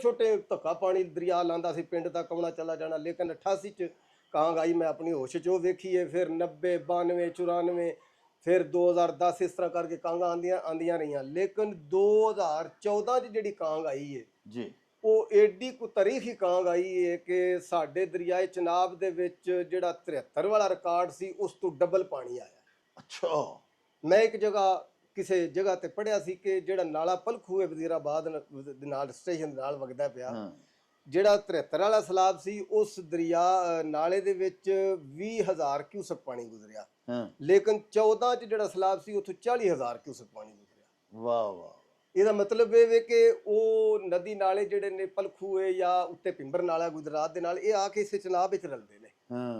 ਛੋਟੇ ਧੱਕਾ ਪਾਣੀ ਦਰਿਆ ਲਾਂਦਾ ਸੀ, ਪਿੰਡ ਤੱਕ ਆਉਣਾ ਚਲਾ ਜਾਣਾ। ਲੇਕਿਨ 88 ਚ ਕਾਂਗ ਆਈ, ਮੈਂ ਆਪਣੀ ਹੋਸ਼ ਚ ਉਹ ਵੇਖੀ ਹੈ। ਫਿਰ 90, 92, 94, ਫਿਰ 2010 ਇਸ ਤਰ੍ਹਾਂ ਕਰਕੇ ਕਾਂਗਾਂ ਆਂਦੀਆਂ ਰਹੀਆਂ। ਲੇਕਿਨ 2014 ਚ ਜਿਹੜੀ ਕਾਂਗ ਆਈ ਹੈ ਜੀ ਉਹ ਏਡੀ ਕੋ ਤਾਰੀਖੀ ਕਾਂਗ ਆਈ ਹੈ ਕਿ ਸਾਡੇ ਦਰਿਆਏ ਚਨਾਬ ਦੇ ਵਿੱਚ ਜਿਹੜਾ 73 ਵਾਲਾ ਰਿਕਾਰਡ ਸੀ ਉਸ ਤੋਂ ਡਬਲ ਪਾਣੀ ਆਇਆ। ਅੱਛਾ ਮੈਂ ਇੱਕ ਕਿਸੇ ਜਗ੍ਹਾ ਤੇ ਪੜਿਆ ਸੀ ਕਿ ਜਿਹੜਾ ਨਾਲਾ ਪਲਖੂ ਹੈ ਵਜ਼ੀਰਾਬਾਦ ਦੇ ਨਾਲ ਸਟੇਸ਼ਨ ਦੇ ਨਾਲ ਵਗਦਾ ਪਿਆ, ਜਿਹੜਾ 73 ਵਾਲਾ ਸਲਾਬ ਸੀ ਉਸ ਦਰਿਆ ਨਾਲੇ ਦੇ ਵਿੱਚ 20,000 ਕਿਊਸਕ ਪਾਣੀ ਗੁਜ਼ਰਿਆ। ਲੇਕਿਨ 14 ਚ ਜਿਹੜਾ ਸਲਾਬ ਸੀ ਉੱਥੋਂ 40,000 ਕਿਊਸਕ ਪਾਣੀ ਗੁਜ਼ਰਿਆ। ਵਾਹ ਵਾਹ। ਇਹਦਾ ਮਤਲਬ ਇਹ ਵੇ ਕਿ ਉਹ ਨਦੀ ਨਾਲੇ ਜਿਹੜੇ ਨੇ ਪਲਖੂ ਹੈ ਜਾਂ ਉੱਤੇ ਪਿੰਬਰ ਨਾਲਾ ਗੁਜਰਾਤ ਦੇ ਨਾਲ, ਇਹ ਆ ਕੇ ਇਸੇ ਚਨਾਬ ਵਿੱਚ ਰਲਦੇ ਨੇ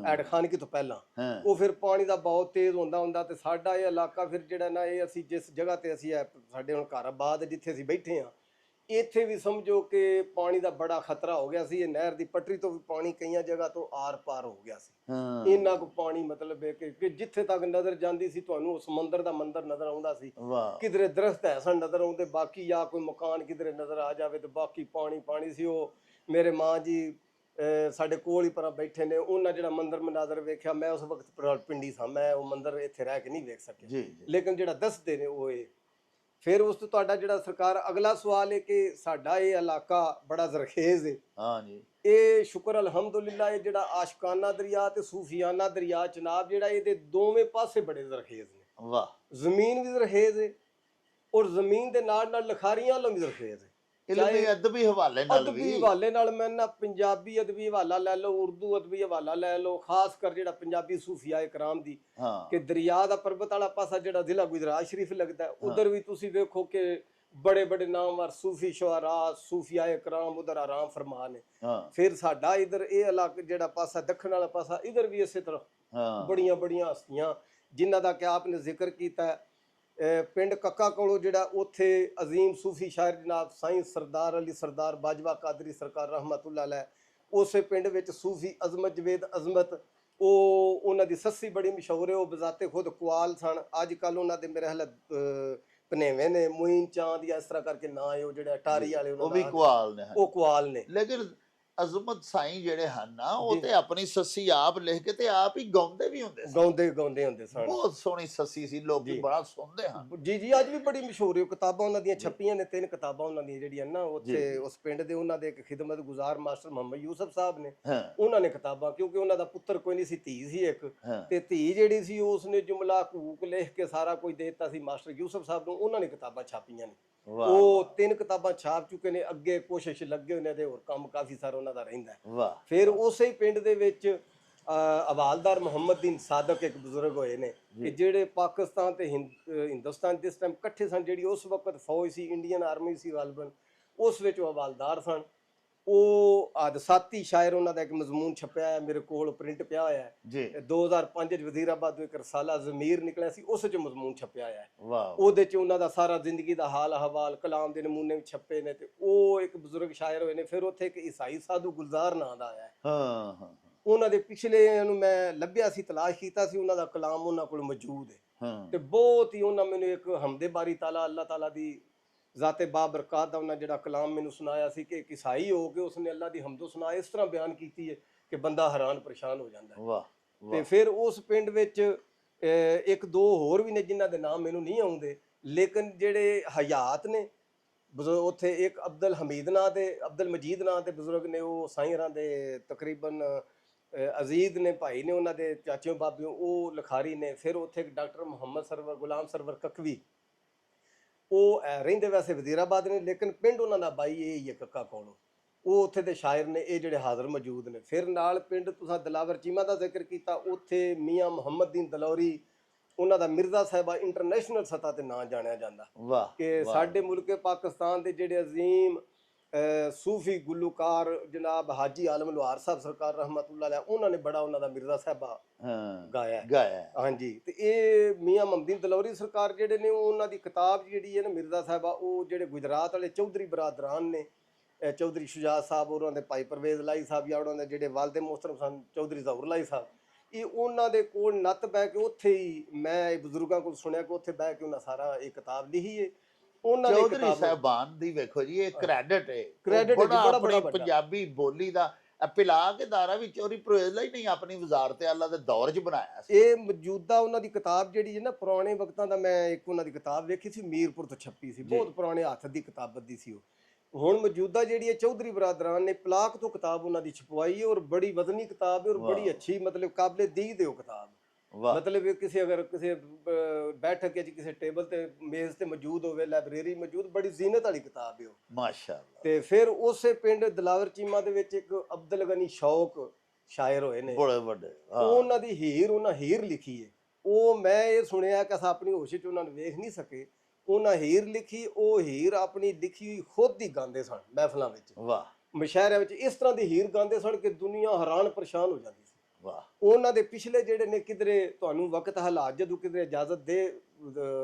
ਐਡ ਖਾਨਕੀ ਤੋਂ ਪਹਿਲਾਂ। ਉਹ ਫਿਰ ਪਾਣੀ ਦਾ ਬਹੁਤ ਤੇਜ਼ ਹੁੰਦਾ ਤੇ ਸਾਡਾ ਇਹ ਇਲਾਕਾ ਫਿਰ ਜਿਹੜਾ ਨਾ ਇਹ ਅਸੀਂ ਜਿਸ ਜਗ੍ਹਾ ਤੇ ਅਸੀਂ ਸਾਡੇ ਹੁਣ ਘਰ ਆਬਾਦ ਜਿੱਥੇ ਅਸੀਂ ਬੈਠੇ ਹਾਂ ਇੱਥੇ ਵੀ ਸਮਝੋ ਕਿ ਪਾਣੀ ਦਾ ਬੜਾ ਖਤਰਾ ਹੋ ਗਿਆ ਸੀ। ਇਹ ਨਹਿਰ ਦੀ ਪਟਰੀ ਤੋਂ ਵੀ ਪਾਣੀ ਕਈਆਂ ਜਗ੍ਹਾ ਤੋਂ ਆਰ ਪਾਰ ਹੋ ਗਿਆ ਸੀ। ਇੰਨਾ ਕੁ ਪਾਣੀ ਮਤਲਬ ਹੈ ਕਿ ਜਿੱਥੇ ਤੱਕ ਨਜ਼ਰ ਜਾਂਦੀ ਸੀ ਤੁਹਾਨੂੰ ਉਹ ਸਮੁੰਦਰ ਦਾ ਮੰਦਰ ਨਜ਼ਰ ਆਉਂਦਾ ਸੀ। ਕਿਧਰੇ ਦਰਖਤ ਐਸਾ ਨਜ਼ਰ ਆਉਂਦੇ, ਬਾਕੀ ਜਾਂ ਕੋਈ ਮਕਾਨ ਕਿਧਰੇ ਨਜ਼ਰ ਆ ਜਾਵੇ ਤੇ ਬਾਕੀ ਪਾਣੀ ਸੀ। ਉਹ ਮੇਰੇ ਮਾਂ ਜੀ ਸਾਡੇ ਕੋਲ ਹੀ ਪਰਾਂ ਬੈਠੇ ਨੇ, ਉਹਨਾਂ ਜਿਹੜਾ ਮੰਦਰ ਮਨਾਜ਼ਰ ਵੇਖਿਆ, ਮੈਂ ਉਸ ਵਕਤ ਪਿੰਡੀ ਸਾਂ, ਮੈਂ ਉਹ ਮੰਦਰ ਇੱਥੇ ਰਹਿ ਕੇ ਨਹੀਂ ਵੇਖ ਸਕਿਆ। ਲੇਕਿਨ ਜਿਹੜਾ ਦੱਸਦੇ ਨੇ ਉਹ ਇਹ। ਫਿਰ ਉਸ ਤੋਂ ਤੁਹਾਡਾ ਜਿਹੜਾ ਸਰਕਾਰ ਅਗਲਾ ਸਵਾਲ ਹੈ ਕਿ ਸਾਡਾ ਇਹ ਇਲਾਕਾ ਬੜਾ ਜ਼ਰਖੇਜ਼ ਹੈ। ਹਾਂਜੀ ਇਹ ਸ਼ੁਕਰ ਅਲਹਮਦੁਲਿਲਾ ਇਹ ਜਿਹੜਾ ਆਸ਼ਕਾਨਾ ਦਰਿਆ ਤੇ ਸੂਫੀਆਨਾ ਦਰਿਆ ਚਨਾਬ ਜਿਹੜਾ ਇਹਦੇ ਦੋਵੇਂ ਪਾਸੇ ਬੜੇ ਜ਼ਰਖੇਜ਼ ਨੇ। ਵਾਹ। ਜ਼ਮੀਨ ਵੀ ਜ਼ਰਖੇਜ਼ ਹੈ ਔਰ ਜ਼ਮੀਨ ਦੇ ਨਾਲ ਲਖਾਰੀਆਂ ਵਾਲੋਂ ਵੀ ਜ਼ਰਖੇਜ਼ ਹੈ। ਇਲਮੀ ਅਦਬੀ ਹਵਾਲੇ ਨਾਲ ਵੀ, ਅਦਬੀ ਹਵਾਲੇ ਨਾਲ ਮੈਂ ਨਾ ਪੰਜਾਬੀ ਅਦਬੀ ਹਵਾਲਾ ਲੈ ਲਓ, ਉਰਦੂ ਅਦਬੀ ਹਵਾਲਾ ਲੈ ਲਓ, ਖਾਸ ਕਰ ਜਿਹੜਾ ਪੰਜਾਬੀ ਸੂਫੀਆ ਇਕਰਾਮ ਦੀ ਕਿ ਦਰਿਆ ਦਾ ਪਰਬਤ ਵਾਲਾ ਪਾਸਾ ਜਿਹੜਾ ਜ਼ਿਲ੍ਹਾ ਗੁਜਰਾਤ ਸ਼ਰੀਫ ਲੱਗਦਾ, ਉਧਰ ਵੀ ਤੁਸੀਂ ਵੇਖੋ ਕਿ ਬੜੇ ਬੜੇ ਨਾਮਵਰ ਸੂਫੀ ਸ਼ੁਆਰਾ ਸੂਫੀਆਏ ਕਰਾਮ ਉਧਰ ਆਰਾਮ ਫਰਮਾ ਨੇ। ਹਾਂ ਫਿਰ ਸਾਡਾ ਇਧਰ ਇਹ ਇਲਾਕਾ ਜਿਹੜਾ ਪਾਸਾ ਦੱਖਣ ਵਾਲਾ ਪਾਸਾ ਇਧਰ ਵੀ ਇਸੇ ਤਰ੍ਹਾਂ ਹਾਂ ਬੜੀਆਂ ਬੜੀਆਂ ਹਸਤੀਆਂ ਜਿਨ੍ਹਾਂ ਦਾ ਕਿ ਆਪਨੇ ਜ਼ਿਕਰ ਕੀਤਾ ਹੈ। ਪਿੰਡ ਕੱਕਾ ਕੋਲੋਂ ਜਿਹੜਾ ਉੱਥੇ ਅਜ਼ੀਮ ਸੂਫੀ ਸ਼ਾਇਰ ਜਨਾਬ ਸਾਈਂ ਸਰਦਾਰ ਅਲੀ ਸਰਦਾਰ ਬਾਜਵਾ ਕਾਦਰੀ ਸਰਕਾਰ ਰਹਿਮਤੁल्लाह अलैह, ਉਸੇ ਪਿੰਡ ਵਿੱਚ ਸੂਫੀ ਅਜ਼ਮਤ ਜਵੇਦ ਅਜ਼ਮਤ, ਉਹ ਉਹਨਾਂ ਦੀ ਸੱਸੀ ਬੜੀ ਮਸ਼ਹੂਰ ਹੈ। ਉਹ ਬਜ਼ਾਤੇ ਖੁਦ ਕੁਆਲ ਸਨ, ਅੱਜ ਕੱਲ ਉਹਨਾਂ ਦੇ ਮੇਰੇ ਹਾਲ ਪਨੇਵੇਂ ਨੇ ਮੁਈਨ ਚਾਂਦ ਜਾਂ ਇਸ ਤਰ੍ਹਾਂ ਕਰਕੇ ਨਾਂ ਹੈ ਉਹ ਜਿਹੜਾ ਟਾਰੀ ਵਾਲੇ ਉਹ ਵੀ ਕੁਆਲ ਨੇ ਉਹ ਕੁਆਲ ਨੇ। ਲੇਕਿਨ ਅਜ਼ਮਤ ਸਾਈਂ ਜਿਹੜੇ ਹਨ ਨਾ ਉਹ ਤੇ ਆਪਣੀ ਸੱਸੀ ਆਪ ਲਿਖ ਕੇ ਤੇ ਆਪ ਹੀ ਗਾਉਂਦੇ ਵੀ ਹੁੰਦੇ ਸਨ, ਗਾਉਂਦੇ ਹੁੰਦੇ ਸਨ। ਬਹੁਤ ਸੋਹਣੀ ਸੱਸੀ ਸੀ, ਲੋਕੀ ਬੜਾ ਸੁਣਦੇ ਹਨ। ਜੀ ਜੀ ਅੱਜ ਵੀ ਬੜੀ ਮਸ਼ਹੂਰ ਹੈ। ਕਿਤਾਬਾਂ ਉਹਨਾਂ ਦੀਆਂ ਛਪੀਆਂ ਨੇ, 3 ਕਿਤਾਬਾਂ ਉਹਨਾਂ ਦੀਆਂ ਜਿਹੜੀਆਂ ਨਾ ਉੱਥੇ ਉਸ ਪਿੰਡ ਦੇ ਉਹਨਾਂ ਦੇ ਇੱਕ ਖਿਦਮਤ ਗੁਜ਼ਾਰ ਮਾਸਟਰ ਮੁਹੰਮਦ ਯੂਸਫ ਸਾਹਿਬ ਨੇ, ਉਹਨਾਂ ਨੇ ਕਿਤਾਬਾਂ, ਕਿਉਂਕਿ ਉਹਨਾਂ ਦਾ ਪੁੱਤਰ ਕੋਈ ਨਹੀਂ ਸੀ, ਧੀ ਸੀ ਇੱਕ, ਤੇ ਧੀ ਜਿਹੜੀ ਸੀ ਉਸਨੇ ਜੁਮਲਾ ਹਕੂਕ ਲਿਖ ਕੇ ਸਾਰਾ ਕੁਝ ਦੇ ਦਿੱਤਾ ਸੀ ਮਾਸਟਰ ਯੂਸਫ ਸਾਹਿਬ ਨੂੰ, ਉਹਨਾਂ ਨੇ ਕਿਤਾਬਾਂ ਛਾਪੀਆਂ ਨੇ। ਉਹ 3 ਕਿਤਾਬਾਂ ਛਾਪ ਚੁੱਕੇ ਨੇ, ਅੱਗੇ ਕੋਸ਼ਿਸ਼ ਲੱਗੇ ਹੋਏ ਨੇ ਤੇ ਹੋਰ ਕੰਮ ਕਾਫੀ ਸਾਰਾ ਉਹਨਾਂ ਦਾ ਰਹਿੰਦਾ ਹੈ। ਫਿਰ ਉਸੇ ਹੀ ਪਿੰਡ ਦੇ ਵਿੱਚ ਹਵਾਲਦਾਰ ਮੁਹੰਮਦੀਨ ਸਾਦਕ ਇੱਕ ਬਜ਼ੁਰਗ ਹੋਏ ਨੇ ਕਿ ਜਿਹੜੇ ਪਾਕਿਸਤਾਨ ਤੇ ਹਿੰਦੁਸਤਾਨ ਜਿਸ ਟਾਈਮ ਇਕੱਠੇ ਸਨ, ਜਿਹੜੀ ਉਸ ਵਕਤ ਫੌਜ ਸੀ, ਇੰਡੀਅਨ ਆਰਮੀ ਸੀ ਗਾਲਬਨ, ਉਸ ਵਿੱਚ ਉਹ ਹਵਾਲਦਾਰ ਸਨ। ਉਹ ਆਦਸਾਤੀ ਸ਼ਾਇਰ ਉਹਨਾਂ ਦਾ ਇੱਕ ਮਜ਼ਮੂਨ ਛਪਿਆ ਹੈ, ਮੇਰੇ ਕੋਲ ਪ੍ਰਿੰਟ ਪਿਆ ਹੋਇਆ ਹੈ ਜੀ। 2005 ਚ ਵਜ਼ੀਰਾਬਾਦ ਤੋਂ ਇੱਕ ਰਸਾਲਾ ਜ਼ਮੀਰ ਨਿਕਲਿਆ ਸੀ, ਉਸ ਚ ਮਜ਼ਮੂਨ ਛਪਿਆ ਹੋਇਆ ਹੈ। ਉਹਦੇ ਚ ਉਹਨਾਂ ਦਾ ਸਾਰਾ ਜ਼ਿੰਦਗੀ ਦਾ ਹਾਲ ਹਵਾਲ, ਕਲਾਮ ਦੇ ਨਮੂਨੇ ਵੀ ਛਪੇ ਨੇ। ਤੇ ਉਹ ਇੱਕ ਬਜ਼ੁਰਗ ਸ਼ਾਇਰ ਹੋਏ ਨੇ। ਫਿਰ ਉੱਥੇ ਇੱਕ ਈਸਾਈ ਸਾਧੂ ਗੁਲਜ਼ਾਰ ਨਾਂ ਦਾ ਆਇਆ ਹੈ, ਉਹਨਾਂ ਦੇ ਪਿਛਲੇ ਨੂੰ ਮੈਂ ਲੱਭਿਆ ਸੀ, ਤਲਾਸ਼ ਕੀਤਾ ਸੀ, ਉਹਨਾਂ ਦਾ ਕਲਾਮ ਉਹਨਾਂ ਕੋਲ ਮੌਜੂਦ ਹੈ। ਤੇ ਬਹੁਤ ਹੀ ਉਹਨਾਂ ਮੈਨੂੰ ਇੱਕ ਹਮਦੇ ਬਾਰੀ ਤਾਲਾ ਅੱਲਾਹ ਤਾਲਾ ਦੀ ਜ਼ਾਤੇ ਬਾਬਰਕਾਤ ਦਾ ਉਹਨਾਂ ਜਿਹੜਾ ਕਲਾਮ ਮੈਨੂੰ ਸੁਣਾਇਆ ਸੀ ਕਿ ਇੱਕ ਈਸਾਈ ਹੋ ਕੇ ਉਸਨੇ ਅੱਲਾਹ ਦੀ ਹਮਦੋ ਸੁਨਾ ਇਸ ਤਰ੍ਹਾਂ ਬਿਆਨ ਕੀਤੀ ਹੈ ਕਿ ਬੰਦਾ ਹੈਰਾਨ ਪਰੇਸ਼ਾਨ ਹੋ ਜਾਂਦਾ ਹੈ। ਤੇ ਫਿਰ ਉਸ ਪਿੰਡ ਵਿੱਚ ਇੱਕ ਦੋ ਹੋਰ ਵੀ ਨੇ ਜਿਨ੍ਹਾਂ ਦੇ ਨਾਮ ਮੈਨੂੰ ਨਹੀਂ ਆਉਂਦੇ, ਲੇਕਿਨ ਜਿਹੜੇ ਹਯਾਤ ਨੇ ਉੱਥੇ ਇੱਕ ਅਬਦੁਲ ਹਮੀਦ ਨਾਂ ਤੇ ਅਬਦੁਲ ਮਜੀਦ ਨਾਂ ਤੇ ਬਜ਼ੁਰਗ ਨੇ, ਉਹ ਸਾਈਰਾਂ ਦੇ ਤਕਰੀਬਨ ਅਜ਼ੀਜ਼ ਨੇ, ਭਾਈ ਨੇ ਉਹਨਾਂ ਦੇ ਚਾਚਿਓ ਬਾਬਿਓ, ਉਹ ਲਿਖਾਰੀ ਨੇ। ਫਿਰ ਉੱਥੇ ਇੱਕ ਡਾਕਟਰ ਮੁਹੰਮਦ ਸਰਵਰ ਗੁਲਾਮ ਸਰਵਰ ਕਕਵੀ, ਉਹ ਰਹਿੰਦੇ ਵੈਸੇ ਵਜ਼ੀਰਾਬਾਦ ਨੇ, ਲੇਕਿਨ ਪਿੰਡ ਉਹਨਾਂ ਦਾ ਬਾਈ ਇਹ ਹੀ ਹੈ ਕੱਕਾ ਕੋਲੋਂ, ਉਹ ਉੱਥੇ ਦੇ ਸ਼ਾਇਰ ਨੇ, ਇਹ ਜਿਹੜੇ ਹਾਜ਼ਰ ਮੌਜੂਦ ਨੇ। ਫਿਰ ਨਾਲ ਪਿੰਡ ਤੁਸੀਂ ਦਿਲਾਵਰ ਚੀਮਾ ਦਾ ਜ਼ਿਕਰ ਕੀਤਾ, ਉੱਥੇ ਮੀਆਂ ਮੁਹੰਮਦੀਨ ਦਲੌਰੀ, ਉਹਨਾਂ ਦਾ ਮਿਰਜ਼ਾ ਸਾਹਿਬਾ ਇੰਟਰਨੈਸ਼ਨਲ ਸਤ੍ਹਾ ਤੇ ਨਾਂ ਜਾਣਿਆ ਜਾਂਦਾ ਕਿ ਸਾਡੇ ਮੁਲਕ ਪਾਕਿਸਤਾਨ ਦੇ ਜਿਹੜੇ ਅਜ਼ੀਮ ਸੂਫੀ ਗੁਲੂਕਾਰ ਜਨਾਬ ਹਾਜੀ ਆਲਮ ਲੋਹਾਰ ਸਾਹਿਬ ਸਰਕਾਰ ਰਹਿਮਤੁल्लाह अलैह, ਉਹਨਾਂ ਨੇ ਬੜਾ ਉਹਨਾਂ ਦਾ ਮਿਰਜ਼ਾ ਸਾਹਿਬਾ ਗਾਇਆ। ਹਾਂਜੀ, ਤੇ ਇਹ ਮੀਆਂ ਮੁਹੰਮਦੀਨ ਦਲੌਰੀ ਸਰਕਾਰ ਜਿਹੜੇ ਨੇ, ਉਹਨਾਂ ਦੀ ਕਿਤਾਬ ਜਿਹੜੀ ਹੈ ਨਾ ਮਿਰਜ਼ਾ ਸਾਹਿਬਾ, ਉਹ ਜਿਹੜੇ ਗੁਜਰਾਤ ਵਾਲੇ ਚੌਧਰੀ ਬਰਾਦਰਾਨ ਨੇ, ਚੌਧਰੀ ਸ਼ੁਜਾਤ ਸਾਹਿਬ, ਉਹਨਾਂ ਦੇ ਭਾਈ ਪਰਵੇਜ਼ ਲਾਈ ਸਾਹਿਬ, ਜਾਂ ਉਹਨਾਂ ਦੇ ਜਿਹੜੇ ਵਾਲਦੇ ਮੁਹਤਰਮ ਸਨ ਚੌਧਰੀ ਜ਼ਹੂਰ ਲਾਈ ਸਾਹਿਬ, ਇਹ ਉਹਨਾਂ ਦੇ ਕੋਲ ਨੱਤ ਬਹਿ ਕੇ ਉੱਥੇ ਹੀ ਮੈਂ ਇਹ ਬਜ਼ੁਰਗਾਂ ਕੋਲ ਸੁਣਿਆ ਕਿ ਉੱਥੇ ਬਹਿ ਕੇ ਉਹਨਾਂ ਸਾਰਾ ਇਹ ਕਿਤਾਬ ਲਿਖੀ ਹੈ। ਉਹਨਾਂ ਨੇ ਚੌਧਰੀ ਸਾਹਿਬਾਨ ਦੀ ਵੇਖੋ ਜੀ, ਇਹ ਕ੍ਰੈਡਿਟ ਹੈ ਬੜਾ ਪੰਜਾਬੀ ਬੋਲੀ ਦਾ ਪਿਲਾ ਕੇ ਦਾਰਾ ਵੀ ਚੋਰੀ ਪ੍ਰਵੇਜ਼ ਲਈ ਨਹੀਂ, ਆਪਣੀ ਵਜ਼ਾਰਤ ਆਲਾ ਦੇ ਦੌਰ 'ਚ ਬਣਾਇਆ ਸੀ। ਇਹ ਮੌਜੂਦਾ ਉਹਨਾਂ ਦੀ ਕਿਤਾਬ ਜਿਹੜੀ ਹੈ ਨਾ, ਪੁਰਾਣੇ ਵਕਤਾਂ ਦਾ ਮੈਂ ਇੱਕ ਉਹਨਾਂ ਦੀ ਕਿਤਾਬ ਵੇਖੀ ਸੀ, ਮੀਰਪੁਰ ਤੋਂ ਛਪੀ ਸੀ, ਬਹੁਤ ਪੁਰਾਣੇ ਹੱਥ ਦੀ ਕਿਤਾਬਤ ਦੀ ਸੀ ਉਹ। ਹੁਣ ਮੌਜੂਦਾ ਜਿਹੜੀ ਹੈ ਚੌਧਰੀ ਬਰਾਦਰਾਨ ਨੇ ਪਲਾਕ ਤੋਂ ਕਿਤਾਬ ਉਹਨਾਂ ਦੀ ਛਪਵਾਈ ਹੈ, ਔਰ ਬੜੀ ਵਜ਼ਨੀ ਕਿਤਾਬ ਹੈ, ਔਰ ਬੜੀ ਅੱਛੀ, ਮਤਲਬ ਕਾਬਲੇ ਦੀਦ ਹੈ ਉਹ ਕਿਤਾਬ। ਮਤਲਬ ਕਿਸੇ ਅਗਰ ਕਿਸੇ ਬੈਠਕ ਵਿੱਚ ਕਿਸੇ ਟੇਬਲ ਤੇ ਮੇਜ਼ ਤੇ ਮੌਜੂਦ ਹੋਵੇ, ਲਾਇਬ੍ਰੇਰੀ ਮੌਜੂਦ, ਬੜੀ ਜ਼ੀਨਤ ਵਾਲੀ ਕਿਤਾਬ ਹੈ ਉਹ, ਮਾਸ਼ਾਅੱਲਾ। ਤੇ ਫਿਰ ਉਸੇ ਪਿੰਡ ਦਿਲਾਵਰ ਚੀਮਾ ਦੇ ਵਿੱਚ ਇੱਕ ਅਬਦੁਲ ਗਨੀ ਸ਼ੌਕ ਸ਼ਾਇਰ ਹੋਏ ਨੇ, ਬੜੇ ਵੱਡੇ, ਉਹਨਾਂ ਦੀ ਉਹਨਾਂ ਹੀਰ ਲਿਖੀ ਹੈ। ਉਹ ਮੈਂ ਇਹ ਸੁਣਿਆ ਕਿ ਅਸਾਂ ਆਪਣੀ ਹੋਸ਼ 'ਚ ਉਹਨਾਂ ਨੂੰ ਵੇਖ ਨਹੀਂ ਸਕੇ, ਉਹਨਾਂ ਹੀਰ ਲਿਖੀ। ਉਹ ਹੀਰ ਆਪਣੀ ਲਿਖੀ ਹੋਈ ਖੁਦ ਹੀ ਗਾਉਂਦੇ ਸਨ ਮਹਿਫਲਾਂ ਵਿੱਚ, ਮੁਸ਼ਾਇਰਿਆਂ ਵਿੱਚ, ਇਸ ਤਰ੍ਹਾਂ ਦੀ ਹੀਰ ਗਾਉਂਦੇ ਸਨ ਕਿ ਦੁਨੀਆ ਹੈਰਾਨ ਪਰੇਸ਼ਾਨ ਹੋ ਜਾਂਦੀ ਸੀ। ਉਹਨਾਂ ਦੇ ਪਿਛਲੇ ਜਿਹੜੇ ਨੇ, ਕਿਧਰੇ ਤੁਹਾਨੂੰ ਵਕਤ ਹਾਲਾਤ ਜਦੋਂ ਕਿਧਰੇ ਇਜਾਜ਼ਤ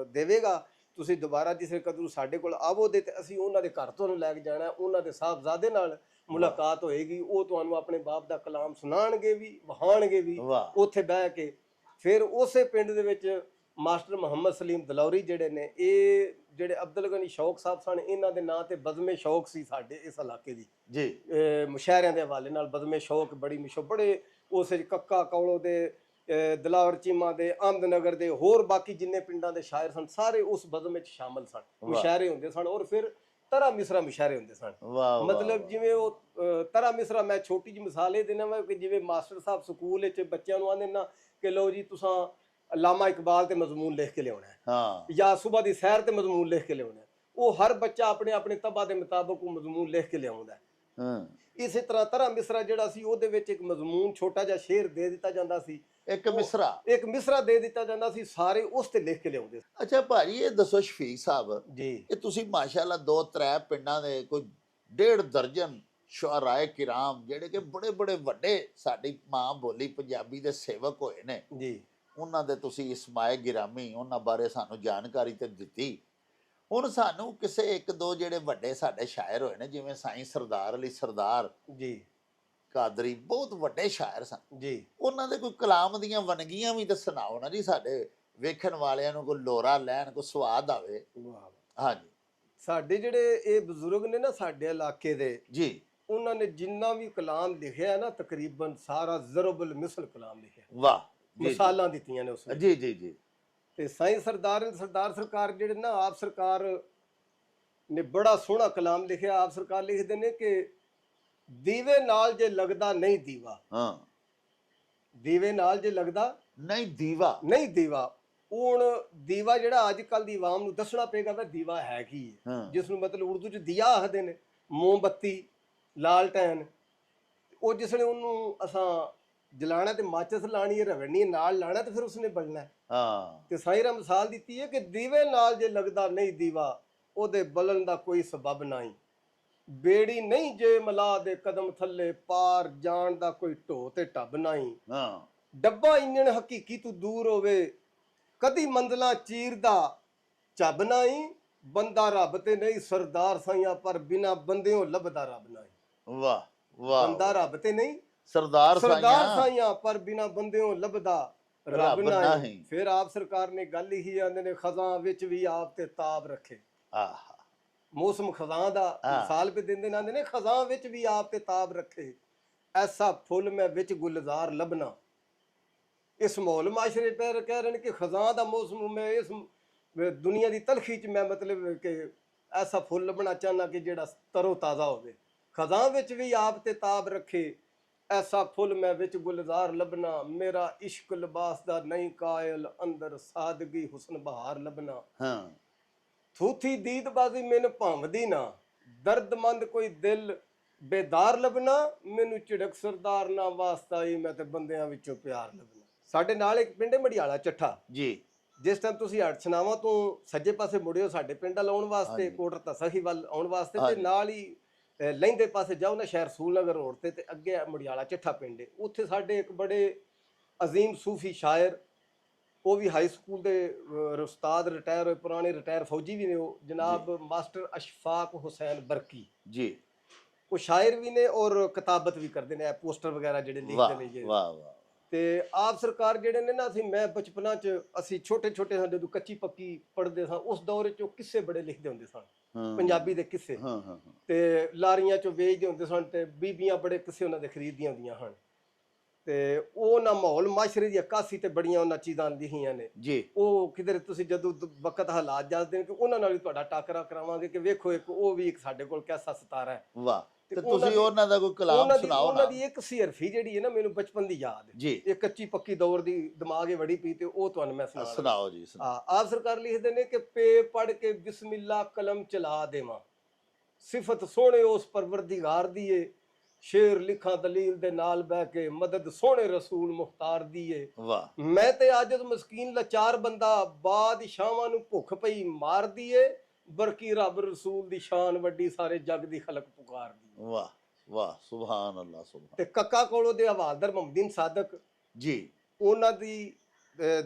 ਦੇਵੇਗਾ, ਤੁਸੀਂ ਦੁਬਾਰਾ ਜਿਸੇ ਕਦੋਂ ਸਾਡੇ ਕੋਲ ਆਵੋਗੇ ਤੇ ਅਸੀਂ ਉਹਨਾਂ ਦੇ ਘਰ ਤੁਹਾਨੂੰ ਲੈ ਕੇ ਜਾਣਾ, ਉਹਨਾਂ ਦੇ ਸਾਹਿਬਜ਼ਾਦੇ ਨਾਲ ਮੁਲਾਕਾਤ ਹੋਏਗੀ, ਉਹ ਤੁਹਾਨੂੰ ਆਪਣੇ ਬਾਪ ਦਾ ਕਲਾਮ ਸੁਣਾਉਣਗੇ ਵੀ, ਵਹਾਣਗੇ ਵੀ ਉੱਥੇ ਬਹਿ ਕੇ। ਫਿਰ ਉਸੇ ਪਿੰਡ ਦੇ ਵਿੱਚ ਮਾਸਟਰ ਮੁਹੰਮਦ ਸਲੀਮ ਦਲੌਰੀ ਜਿਹੜੇ ਨੇ, ਇਹ ਜਿਹੜੇ ਅਬਦੁਲ ਗਨੀ ਸ਼ੌਕ ਸਾਹਿਬ ਸਨ, ਇਹਨਾਂ ਦੇ ਨਾਂ ਤੇ ਬਜ਼ਮੇ ਸ਼ੌਕ ਸੀ ਸਾਡੇ ਇਸ ਇਲਾਕੇ ਦੀ ਜੀ, ਮੁਸ਼ਾਇਰਿਆਂ ਦੇ ਹਵਾਲੇ ਨਾਲ ਬਜ਼ਮੇ ਸ਼ੌਕ ਬੜੀ ਮਸ਼ਹੂਰ, ਬੜੇ ਉਸ ਵਿੱਚ ਕੱਕਾ ਕੌਲੋਂ ਦੇ, ਦਿਲਾਵਰ ਚੀਮਾ ਦੇ, ਅਹਿਮਦਨਗਰ ਦੇ, ਹੋਰ ਬਾਕੀ ਜਿੰਨੇ ਪਿੰਡਾਂ ਦੇ ਸ਼ਾਇਰ ਸਨ ਸਾਰੇ ਉਸ ਬਜ਼ਮ ਵਿੱਚ ਸ਼ਾਮਲ ਸਨ, ਮੁਸ਼ਾਇਰੇ ਹੁੰਦੇ ਸਨ। ਔਰ ਫਿਰ ਤਰ੍ਹਾਂ ਮਿਸਰਾ ਮੁਸ਼ਾਇਰੇ ਹੁੰਦੇ ਸਨ, ਮਤਲਬ ਜਿਵੇਂ ਉਹ ਤਰ੍ਹਾਂ ਮਿਸਰਾ, ਮੈਂ ਛੋਟੀ ਜਿਹੀ ਮਿਸਾਲ ਇਹ ਦੇਣਾ ਵਾ ਕਿ ਜਿਵੇਂ ਮਾਸਟਰ ਸਾਹਿਬ ਸਕੂਲ ਵਿੱਚ ਬੱਚਿਆਂ ਨੂੰ ਆਂਦੇ ਨਾ ਕਿ ਲਓ ਜੀ ਤੁਸਾਂ ਅਲਾਮਾ ਇਕਬਾਲ ਤੇ ਮਜ਼ਮੂਨ ਲਿਖ ਕੇ ਲਿਆਉਣਾ ਹੈ, ਜਾਂ ਸੁਬਹ ਦੀ ਸੈਰ ਤੇ ਮਜ਼ਮੂਨ ਲਿਖ ਕੇ ਲਿਆਉਣਾ ਹੈ, ਉਹ ਹਰ ਬੱਚਾ ਆਪਣੇ ਆਪਣੇ ਤਬਾ ਦੇ ਮੁਤਾਬਕ ਉਹ ਮਜ਼ਮੂਨ ਲਿਖ ਕੇ ਲਿਆਉਂਦਾ ਹੈ। ਇਸੇ ਤਰ੍ਹਾਂ ਮਿਸਰਾ ਜਿਹੜਾ ਸੀ ਉਹਦੇ ਵਿੱਚ ਇੱਕ ਮਜ਼ਮੂਨ ਛੋਟਾ ਜਿਹਾ ਸ਼ੇਰ ਦੇ ਦਿੱਤਾ ਜਾਂਦਾ ਸੀ, ਇੱਕ ਮਿਸਰਾ। ਇੱਕ ਮਿਸਰਾ ਦੇ ਦਿੱਤਾ ਜਾਂਦਾ ਸੀ, ਸਾਰੇ ਉਸ ਤੇ ਲਿਖ ਕੇ ਲਿਆਉਂਦੇ ਸੀ। ਅੱਛਾ ਭਾਜੀ, ਇਹ ਦੱਸੋ ਸ਼ਫੀਕ ਸਾਹਿਬ, ਜੀ ਇਹ ਤੁਸੀਂ ਮਾਸ਼ਾਅੱਲਾ 2-3 ਪਿੰਡਾਂ ਦੇ ਕੋਈ 1.5 ਦਰਜਨ ਸ਼ੁਅਰਾਏ ਕਿਰਾਮ ਜਿਹੜੇ ਕਿ ਬੜੇ ਬੜੇ ਵੱਡੇ ਸਾਡੀ ਮਾਂ ਬੋਲੀ ਪੰਜਾਬੀ ਦੇ ਸੇਵਕ ਹੋਏ ਨੇ, ਜੀ ਉਹਨਾਂ ਦੇ ਤੁਸੀਂ ਇਸਮਾਏ ਗਿਰਾਮੀ, ਉਹਨਾਂ ਬਾਰੇ ਸਾਨੂੰ ਜਾਣਕਾਰੀ ਤੇ ਦਿੱਤੀ। ਹੁਣ ਸਾਨੂੰ ਕਿਸੇ ਇੱਕ ਦੋ ਜਿਹੜੇ ਵੱਡੇ ਸਾਡੇ ਸ਼ਾਇਰ ਹੋਏ ਨੇ, ਜਿਵੇਂ ਸਾਈਂ ਸਰਦਾਰ ਅਲੀ ਸਰਦਾਰ ਜੀ ਕਾਦਰੀ, ਬਹੁਤ ਵੱਡੇ ਸ਼ਾਇਰ ਸਨ, ਜੀ ਉਹਨਾਂ ਦੇ ਕੋਈ ਕਲਾਮ ਦੀਆਂ ਵੰਨਗੀਆਂ ਵੀ ਤਾਂ ਸੁਣਾਓ ਨਾ ਜੀ, ਸਾਡੇ ਵੇਖਣ ਵਾਲਿਆਂ ਨੂੰ ਕੋਈ ਲੋਰਾ ਲੈਣ, ਕੋਈ ਸਵਾਦ ਆਵੇ। ਵਾਹ। ਹਾਂਜੀ ਸਾਡੇ ਜਿਹੜੇ ਇਹ ਬਜ਼ੁਰਗ ਨੇ ਨਾ ਸਾਡੇ ਇਲਾਕੇ ਦੇ, ਜੀ, ਉਹਨਾਂ ਨੇ ਜਿੰਨਾ ਵੀ ਕਲਾਮ ਲਿਖਿਆ ਨਾ ਤਕਰੀਬਨ ਸਾਰਾ ਜ਼ਰਬੁਲ ਮਿਸਲ ਕਲਾਮ ਲਿਖਿਆ, ਵਾਹ ਜੀ, ਮਿਸਾਲਾਂ ਦਿੱਤੀਆਂ ਨੇ ਉਸਨੇ। ਜੀ ਜੀ ਜੀ। ਤੇ ਸਾਈਂ ਸਰਦਾਰ ਸਰਕਾਰ ਜਿਹੜੇ ਨਾ, ਆਪ ਸਰਕਾਰ ਨੇ ਬੜਾ ਸੋਹਣਾ ਕਲਾਮ ਲਿਖਿਆ। ਆਪ ਸਰਕਾਰ ਲਿਖਦੇ ਨੇ ਕਿ ਦੀਵੇ ਨਾਲ ਜੇ ਲੱਗਦਾ ਨਹੀਂ ਦੀਵਾ, ਹਾਂ, ਦੀਵੇ ਨਾਲ ਜੇ ਲੱਗਦਾ ਨਹੀਂ ਦੀਵਾ, ਨਹੀਂ ਦੀਵਾ। ਹੁਣ ਦੀਵਾ ਜਿਹੜਾ ਅੱਜ ਕੱਲ ਦੀ ਆਵਾਮ ਨੂੰ ਦੱਸਣਾ ਪਏਗਾ ਵੀ ਦੀਵਾ ਹੈ ਕੀ ਹੈ, ਹਾਂ, ਜਿਸ ਨੂੰ ਮਤਲਬ ਉਰਦੂ ਚ ਦੀਆ ਆਖਦੇ ਨੇ, ਮੋਮਬੱਤੀ, ਲਾਲਟੈਨ। ਉਹ ਜਿਸਨੇ ਉਹਨੂੰ ਅਸਾਂ ਜਲਾਣਾ ਤੇ ਮਾਚਸ ਲਾਣੀ ਹੈ, ਰਵੜਨੀ ਨਾਲ ਲਾਣਾ, ਤੇ ਫਿਰ ਉਸਨੇ ਬਲਣਾ। ਹਾਂ, ਤੇ ਸਾਈਰਾ ਮਿਸਾਲ ਦਿੱਤੀ ਹੈ ਕਿ ਦੀਵੇ ਨਾਲ ਜੇ ਲੱਗਦਾ ਨਹੀਂ ਦੀਵਾ, ਉਹਦੇ ਬਲਣ ਦਾ ਕੋਈ ਸਬਬ ਨਹੀਂ। ਬੇੜੀ ਨਹੀਂ ਜੇ ਮਲਾ ਦੇ ਕਦਮ ਥੱਲੇ, ਪਾਰ ਜਾਣ ਦਾ ਕੋਈ ਢੋ ਤੇ ਢੱਬ ਨਹੀਂ। ਹਾਂ, ਡੱਬਾ ਇੰਜਣ ਹਕੀਕੀ ਤੋਂ ਦੂਰ ਹੋਵੇ, ਕਦੀ ਮੰਜ਼ਲਾਂ ਚੀਰਦਾ ਝੱਬ ਨਹੀਂ। ਬੰਦਾ ਰੱਬ ਤੇ ਨਹੀਂ ਸਰਦਾਰ ਸਾਈਆਂ, ਪਰ ਬਿਨਾ ਬੰਦਿਓ ਲੱਭਦਾ ਰੱਬ ਨਹੀਂ। ਵਾਹ ਵਾਹ, ਬੰਦਾ ਰੱਬ ਤੇ ਨਹੀਂ ਸਰਦਾਰ ਸਾਈਆਂ, ਸਾਈਆਂ, ਪਰ ਬਿਨਾ ਬੰਦਿਓ ਲੱਭਦਾ ਰੱਬ ਰੱਬ ਨਹੀਂ। ਨਹੀਂ। ਫਿਰ ਆਪ ਸਰਕਾਰ ਨੇ ਗੱਲ ਹੀ ਆਂਦੇ ਨੇ, ਖਜ਼ਾਂ ਵਿੱਚ ਵੀ ਆਪ ਤੇ ਤਾਬ ਰੱਖੇ। ਆਹ, ਮੌਸਮ ਖਜ਼ਾਂ ਦਾ ਮਿਸਾਲ ਵੀ ਦਿੰਦੇ ਨੇ, ਆਂਦੇ ਨੇ ਖਜ਼ਾਂ ਵਿੱਚ ਵੀ ਆਪ ਤੇ ਤਾਬ ਰੱਖੇ। ਐਸਾ ਫੁੱਲ ਮੈਂ ਵਿੱਚ ਗੁਲਜ਼ਾਰ ਲੱਭਣਾ। ਇਸ ਮਾਹੌਲ ਮਾਸ਼ਰੇ ਪਰ ਕਹਿ ਰਹੇ ਨੇ ਕਿ ਖਜ਼ਾਂ ਦਾ ਮੌਸਮ, ਮੈਂ ਇਸ ਦੁਨੀਆ ਦੀ ਤਲਖੀ ਚ ਮੈਂ ਮਤਲਬ ਕਿ ਐਸਾ ਫੁੱਲ ਲੱਭਣਾ ਚਾਹੁੰਦਾ ਕਿ ਜਿਹੜਾ ਤਰੋ ਤਾਜ਼ਾ ਹੋਵੇ। ਖਜ਼ਾਂ ਵਿੱਚ ਵੀ ਆਪ ਤੇ ਤਾਬ ਰੱਖੇ, ਐਸਾ ਫੁੱਲ ਮੈਂ ਵਿੱਚ ਗੁਲਜ਼ਾਰ ਲੱਭਣਾ। ਮੇਰਾ ਇਸ਼ਕ ਲਿਬਾਸ ਦਾ ਨਹੀਂ ਕਾਇਲ, ਅੰਦਰ ਸਾਦਗੀ ਹੁਸਨ ਬਹਾਰ ਲੱਭਣਾ। ਹਾਂ, ਥੂਥੀ ਦੀਦਬਾਜ਼ੀ ਮੈਨੂੰ ਭੰਮਦੀ ਨਾ, ਦਰਦਮੰਦ ਕੋਈ ਦਿਲ ਬੇਦਾਰ ਲੱਭਣਾ। ਮੈਨੂੰ ਝਿੜਕ ਸਰਦਾਰ ਨਾ ਵਾਸਤਾ ਹੀ, ਮੈਂ ਤੇ ਬੰਦਿਆਂ ਵਿੱਚੋਂ ਪਿਆਰ ਲੱਭਣਾ। ਸਾਡੇ ਨਾਲ ਇੱਕ ਪਿੰਡ ਹੈ ਮੜਿਆਲਾ ਚੱਠਾ। ਜੀ, ਜਿਸ ਟਾਈਮ ਤੁਸੀਂ ਹਰਛਨਾਵਾਂ ਤੋਂ ਸੱਜੇ ਪਾਸੇ ਮੁੜਿਓ ਸਾਡੇ ਪਿੰਡ ਵੱਲ ਆਉਣ ਵਾਸਤੇ, ਕੋਟਰ ਤਸਹੀ ਵੱਲ ਆਉਣ ਵਾਸਤੇ, ਤੇ ਨਾਲ ਹੀ ਲਹਿੰਦੇ ਪਾਸੇ ਜਾਓ ਨਾ ਸ਼ਹਿਰ ਸੂਲਨਗਰ ਰੋਡ ਤੇ ਅੱਗੇ ਮੜਿਆਲਾ ਚੱਠਾ ਪਿੰਡ ਹੈ। ਉੱਥੇ ਸਾਡੇ ਇੱਕ ਬੜੇ ਅਜ਼ੀਮ ਸੂਫੀ ਸ਼ਾਇਰ, ਉਹ ਵੀ ਹਾਈ ਸਕੂਲ ਦੇ ਉਸਤਾਦ, ਰਿਟਾਇਰ ਹੋਏ, ਪੁਰਾਣੇ ਰਿਟਾਇਰ ਫੌਜੀ ਵੀ ਨੇ, ਉਹ ਜਨਾਬ ਮਾਸਟਰ ਅਸ਼ਫਾਕ ਹੁਸੈਨ ਬਰਕੀ ਜੀ, ਉਹ ਸ਼ਾਇਰ ਵੀ ਨੇ ਔਰ ਕਿਤਾਬਤ ਵੀ ਕਰਦੇ ਨੇ, ਪੋਸਟਰ ਵਗੈਰਾ ਜਿਹੜੇ ਲਿਖਦੇ ਨੇ ਜੀ। ਵਾਹ ਵਾਹ। ਤੇ ਆਪ ਸਰਕਾਰ ਜਿਹੜੇ ਨੇ ਨਾ, ਮੈਂ ਬਚਪਨਾ ਚ ਅਸੀਂ ਛੋਟੇ ਛੋਟੇ ਸਾਂ ਜਦੋਂ ਕੱਚੀ ਪੱਕੀ ਪੜ੍ਹਦੇ ਸਾਂ, ਉਸ ਦੌਰ ਚ ਉਹ ਕਿੱਸੇ ਬੜੇ ਲਿਖਦੇ ਹੁੰਦੇ ਸਨ, ਪੰਜਾਬੀ ਦੇ ਕਿੱਸੇ। ਹਾਂ ਹਾਂ, ਤੇ ਲਾਰੀਆਂ ਚੋਂ ਵੇਚਦੇ ਹੁੰਦੇ ਸਨ, ਤੇ ਬੀਬੀਆਂ ਬੜੇ ਕਿੱਸੇ ਉਹਨਾਂ ਦੇ ਖਰੀਦਦੀਆਂ ਹੁੰਦੀਆਂ ਹਨ। ਤੇ ਉਹ ਨਾ ਮਾਹੌਲ ਮਾਸ਼ਰੇ ਦੀ ਅਕਾਸੀ ਤੇ ਬੜੀਆਂ ਉਹਨਾਂ ਚੀਜ਼ਾਂ ਲਿਖੀਆਂ ਨੇ ਜੀ। ਉਹ ਕਿਧਰ ਤੁਸੀਂ ਜਦੋਂ ਵਕਤ ਹਾਲਾਤ ਜਾਂਦੇ ਨੇ ਕਿ ਉਹਨਾਂ ਨਾਲ ਵੀ ਤੁਹਾਡਾ ਟਾਕਰਾ ਕਰਾਵਾਂਗੇ ਕਿ ਵੇਖੋ ਇੱਕ ਉਹ ਵੀ ਇੱਕ ਸਾਡੇ ਕੋਲ ਕੈਸਾ ਸਤਾਰਾ ਹੈ। ਵਾਹ, ਤੇ ਤੁਸੀਂ ਉਹਨਾਂ ਦਾ ਕੋਈ ਕਲਾਮ ਸੁਣਾਓ ਨਾ। ਉਹਨਾਂ ਦੀ ਇੱਕ ਸਿਰਫੀ ਜਿਹੜੀ ਹੈ ਨਾ, ਮੈਨੂੰ ਬਚਪਨ ਦੀ ਯਾਦ ਹੈ ਜੀ। ਇਹ ਕੱਚੀ ਪੱਕੀ ਦੌਰ ਦੀ ਦਿਮਾਗੇ ਵੜੀ ਪਈ, ਤੇ ਉਹ ਤੁਹਾਨੂੰ ਮੈਂ ਸੁਣਾਓ ਜੀ। ਆਪ ਸਰਕਾਰ ਲਿਖਦੇ ਨੇ ਕਿ ਪੇ ਪੜ ਕੇ ਬਿਸਮਿਲ੍ਲਾ ਕਲਮ ਚਲਾ ਦੇਵਾਂ, ਸਿਫਤ ਸੋਹਣੇ ਉਸ ਪਰਵਰਦੀਗਾਰ ਦੀ ਏ, ਸ਼ੇਰ ਲਿਖਾਂ ਦਲੀਲ ਦੇ ਨਾਲ ਬਹਿ ਕੇ, ਮਦਦ ਸੋਹਣੇ ਰਸੂਲ ਮੁਖਤਾਰ ਦੀ ਏ। ਵਾਹ। ਮੈਂ ਤੇ ਆਜਜ਼ ਮਸਕੀਨ ਲਾਚਾਰ ਬੰਦਾ, ਬਾਦਸ਼ਾਹਾਂ ਨੂੰ ਭੁੱਖ ਪਈ ਮਾਰਦੀ ਏ, ਬਰਕੀ ਰੱਬ ਰਸੂਲ ਦੀ ਸ਼ਾਨ ਵੱਡੀ, ਸਾਰੇ ਜੱਗ ਦੀ ਖਲਕ ਪੁਕਾਰਦੀ। ਵਾਹ ਵਾਹ, ਸੁਭਾਨ ਅੱਲਾਹ ਸੁਭਾਨ। ਤੇ ਕੱਕਾ ਕੋਲੋਂ ਦੇ ਹਵਾਲਦਾਰ ਮੁਹੰਮਦੀਨ ਸਾਦਕ ਜੀ, ਉਹਨਾਂ ਦੀ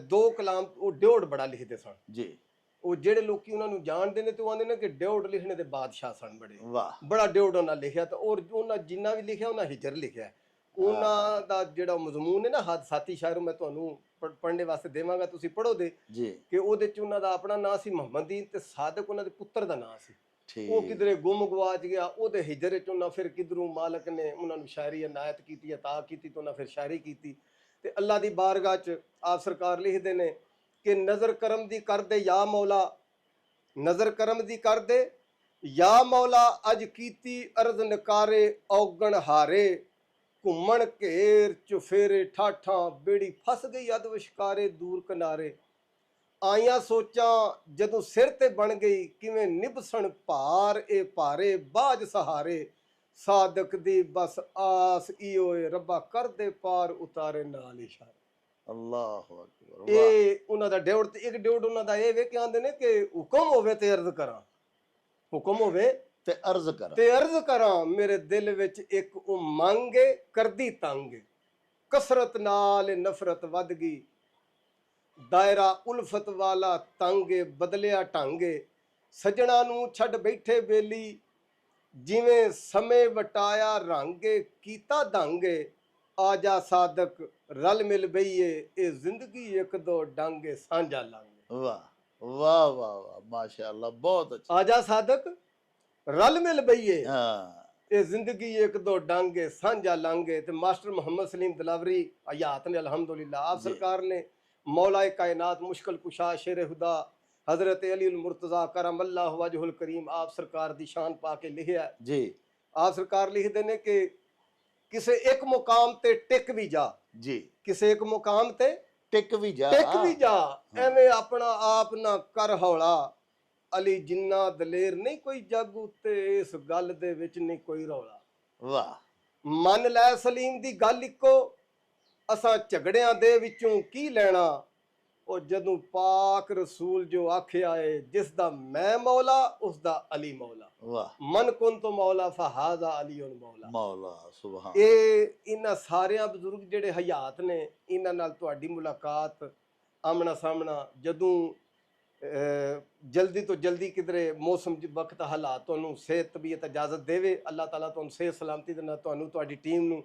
ਦੋ ਕਲਾਮ ਉਹ ਡਿਓੜ ਬੜਾ ਲਿਖਦੇ ਸਨ ਜੀ। ਉਹ ਜਿਹੜੇ ਲੋਕੀ ਉਹਨਾਂ ਨੂੰ ਜਾਣਦੇ ਨੇ ਤੇ ਉਹ ਆਂਦੇ ਨੇ ਕਿ ਡਿਓੜ ਲਿਖਣੇ ਦੇ ਬਾਦਸ਼ਾਹ ਸਨ ਬੜੇ। ਵਾਹ। ਬੜਾ ਡਿਓੜ ਉਹਨਾਂ ਲਿਖਿਆ, ਤੇ ਔਰ ਉਹਨਾਂ ਜਿੰਨਾ ਵੀ ਲਿਖਿਆ ਉਹਨਾਂ ਹਿਜਰ ਲਿਖਿਆ। ਉਹਨਾਂ ਦਾ ਜਿਹੜਾ ਮਜ਼ਮੂਨ ਹੈ ਨਾ, ਹਾਦਸਾਤੀ ਸ਼ਾਇਰ, ਮੈਂ ਤੁਹਾਨੂੰ ਪੜ੍ਹਨੇ ਵਾਸਤੇ ਦੇਵਾਂਗਾ, ਤੁਸੀਂ ਪੜ੍ਹੋ ਦੇ ਜੀ। ਕਿ ਉਹਦੇ ਚ ਉਹਨਾਂ ਦਾ ਆਪਣਾ ਨਾਂ ਸੀ ਮੁਹੰਮਦੀਨ, ਤੇ ਸਾਦਕ ਉਹਨਾਂ ਦੇ ਪੁੱਤਰ ਦਾ ਨਾਂ ਸੀ। ਠੀਕ। ਉਹ ਕਿਧਰੇ ਗੁੰਮ ਗਵਾਚ ਗਿਆ, ਉਹਦੇ ਹਿਜਰ ਚ ਉਹਨਾਂ ਫਿਰ ਕਿਧਰੋਂ ਮਾਲਕ ਨੇ ਉਹਨਾਂ ਨੂੰ ਸ਼ਾਇਰੀ ਅਨਾਇਤ ਕੀਤੀ, ਅਤਾ ਕੀਤੀ, ਤੇ ਉਹਨਾਂ ਫਿਰ ਸ਼ਾਇਰੀ ਕੀਤੀ। ਤੇ ਅੱਲਾ ਦੀ ਬਾਰਗਾਹ ਚ ਆਪ ਸਰਕਾਰ ਲਿਖਦੇ ਨੇ ਕਿ ਨਜ਼ਰ ਕਰਮ ਦੀ ਕਰਦੇ ਯਾ ਮੌਲਾ, ਨਜ਼ਰ ਕਰਮ ਦੀ ਕਰਦੇ ਯਾ ਮੌਲਾ, ਅੱਜ ਕੀਤੀ ਅਰਜ਼ ਨਕਾਰੇ ਔਗਣ ਹਾਰੇ, ਘੁੰਮਣ ਘੇਰ ਚੁਫੇਰੇ ਠਾਠਾਂ, ਬੇੜੀ ਫਸ ਗਈ ਅਦ ਵਿਸ਼ਕਾਰੇ ਦੂਰ ਕਿਨਾਰੇ। ਆਈਆਂ ਸੋਚਾਂ ਜਦੋਂ ਸਿਰ ਤੇ ਬਣ ਗਈ, ਕਿਵੇਂ ਨਿਭਸਣ ਭਾਰ ਇਹ ਭਾਰੇ, ਬਾਝ ਸਹਾਰੇ, ਸਾਦਕ ਦੀ ਬਸ ਆਸ ਈਓਏ, ਰੱਬਾ ਕਰਦੇ ਪਾਰ ਉਤਾਰੇ ਨਾਲ ਇਸ਼ਾਰੇ। ਅੱਲਾਹੁ ਅਕਬਰ ਵਾਹ ਇਹ ਉਹਨਾਂ ਦਾ ਡਿਉੜ ਤੇ ਇੱਕ ਡਿਉੜ ਉਹਨਾਂ ਦਾ ਇਹ ਵੇ ਕਿ ਆਂਦੇ ਨੇ ਕਿ ਹੁਕਮ ਹੋਵੇ ਤੇ ਅਰਜ਼ ਕਰਾਂ, ਹੁਕਮ ਹੋਵੇ ਤੇ ਅਰਜ਼ ਕਰ ਤੇ ਅਰਜ਼ ਕਰਾਂ, ਮੇਰੇ ਦਿਲ ਵਿੱਚ ਇੱਕ ਉਮੰਗ ਏ ਕਰਦੀ ਤੰਗ, ਕਸਰਤ ਨਾਲ ਨਫ਼ਰਤ ਵੱਧ ਗਈ, ਦਾਇਰਾ ਉਲਫਤ ਵਾਲਾ ਤੰਗ ਬਦਲਿਆ ਢੰਗ, ਸਜਣਾ ਨੂੰ ਛੱਡ ਬੈਠੇ ਬੇਲੀ, ਜਿਵੇਂ ਸਮੇਂ ਵਟਾਇਆ ਰੰਗ ਕੀਤਾ ਦੰਗ, ਆ ਜਾ ਸਾਦਕ ਰਲ ਮਿਲ ਬਈਏ, ਇਹ ਜ਼ਿੰਦਗੀ ਇੱਕ ਦੋ ਡੰਗ ਸਾਂਝਾ ਲੰਗ। ਵਾਹ ਵਾਹ ਵਾਹ ਵਾਹ ਮਾਸ਼ਾਅੱਲਾ ਬਹੁਤ ਅੱਛਾ ਆ ਜਾ ਸਾਦਕ ਰਲ ਮਿਲ ਬਈਏ, ਹਾਂ ਇਹ ਜ਼ਿੰਦਗੀ ਇੱਕ ਦੋ ਡੰਗ ਸਾਂਝਾ ਲੰਗ। ਤੇ ਮਾਸਟਰ ਮੁਹੰਮਦ ਸਲੀਮ ਦਿਲਾਵਰੀ ਹਯਾਤ ਨੇ ਅਲਹਮਦੁਲਿल्लाह ਆਪ ਜੀ। ਸਰਕਾਰ ਨੇ मौलाए कायनात मुश्किल कुशा शेर खुदा हजरत अली मुर्तज़ा करम अल्लाह वजहुल करीम आप सरकार दी शान पा के लिखिया जी आप सरकार लिखते ने कि किसे एक मुकाम ते टिक भी जा, जी किसे एक मुकाम ते ਟਿਕ ਵੀ ਜਾ टिक भी जा, एवें अपना आप ना कर हौला, अली जिन्ना दलेर नहीं कोई जग उत्ते, इस गल दे विच नहीं कोई रौला। ਵਾਹ मन लै सलीम दी गल इको, असां झगड़ियां दे विचों की लेना, ਉਹ ਜਦੋਂ ਪਾਕ ਰਸੂਲ ਜੋ ਆਖਿਆ ਏ ਜਿਸ ਦਾ ਮੈਂ ਮੌਲਾ ਉਸ ਦਾ ਅਲੀ ਮੌਲਾ, ਵਾਹ ਮਨ ਕੁਨ ਤੋਂ ਮੌਲਾ ਫਹਾਜ਼ਾ ਅਲੀਉਨ ਮੌਲਾ। ਮੌਲਾ ਸੁਭਾਨ ਇਹ ਇਹਨਾਂ ਸਾਰਿਆਂ ਬਜ਼ੁਰਗ ਜਿਹੜੇ ਹਯਾਤ ਨੇ ਇਹਨਾਂ ਨਾਲ ਤੁਹਾਡੀ ਮੁਲਾਕਾਤ ਆਮਣਾ ਸਾਹਮਣਾ ਜਦੋਂ ਜਲਦੀ ਤੋਂ ਜਲਦੀ ਕਿਧਰੇ ਮੌਸਮ ਵਕਤ ਹਾਲਾਤ ਤੁਹਾਨੂੰ ਸਿਹਤ ਤਬੀਅਤ ਇਜਾਜ਼ਤ ਦੇਵੇ, ਅੱਲਾਹ ਤਾਲਾ ਤੁਹਾਨੂੰ ਸਿਹਤ ਸਲਾਮਤੀ ਦੇ ਨਾਲ ਤੁਹਾਨੂੰ ਤੁਹਾਡੀ ਟੀਮ ਨੂੰ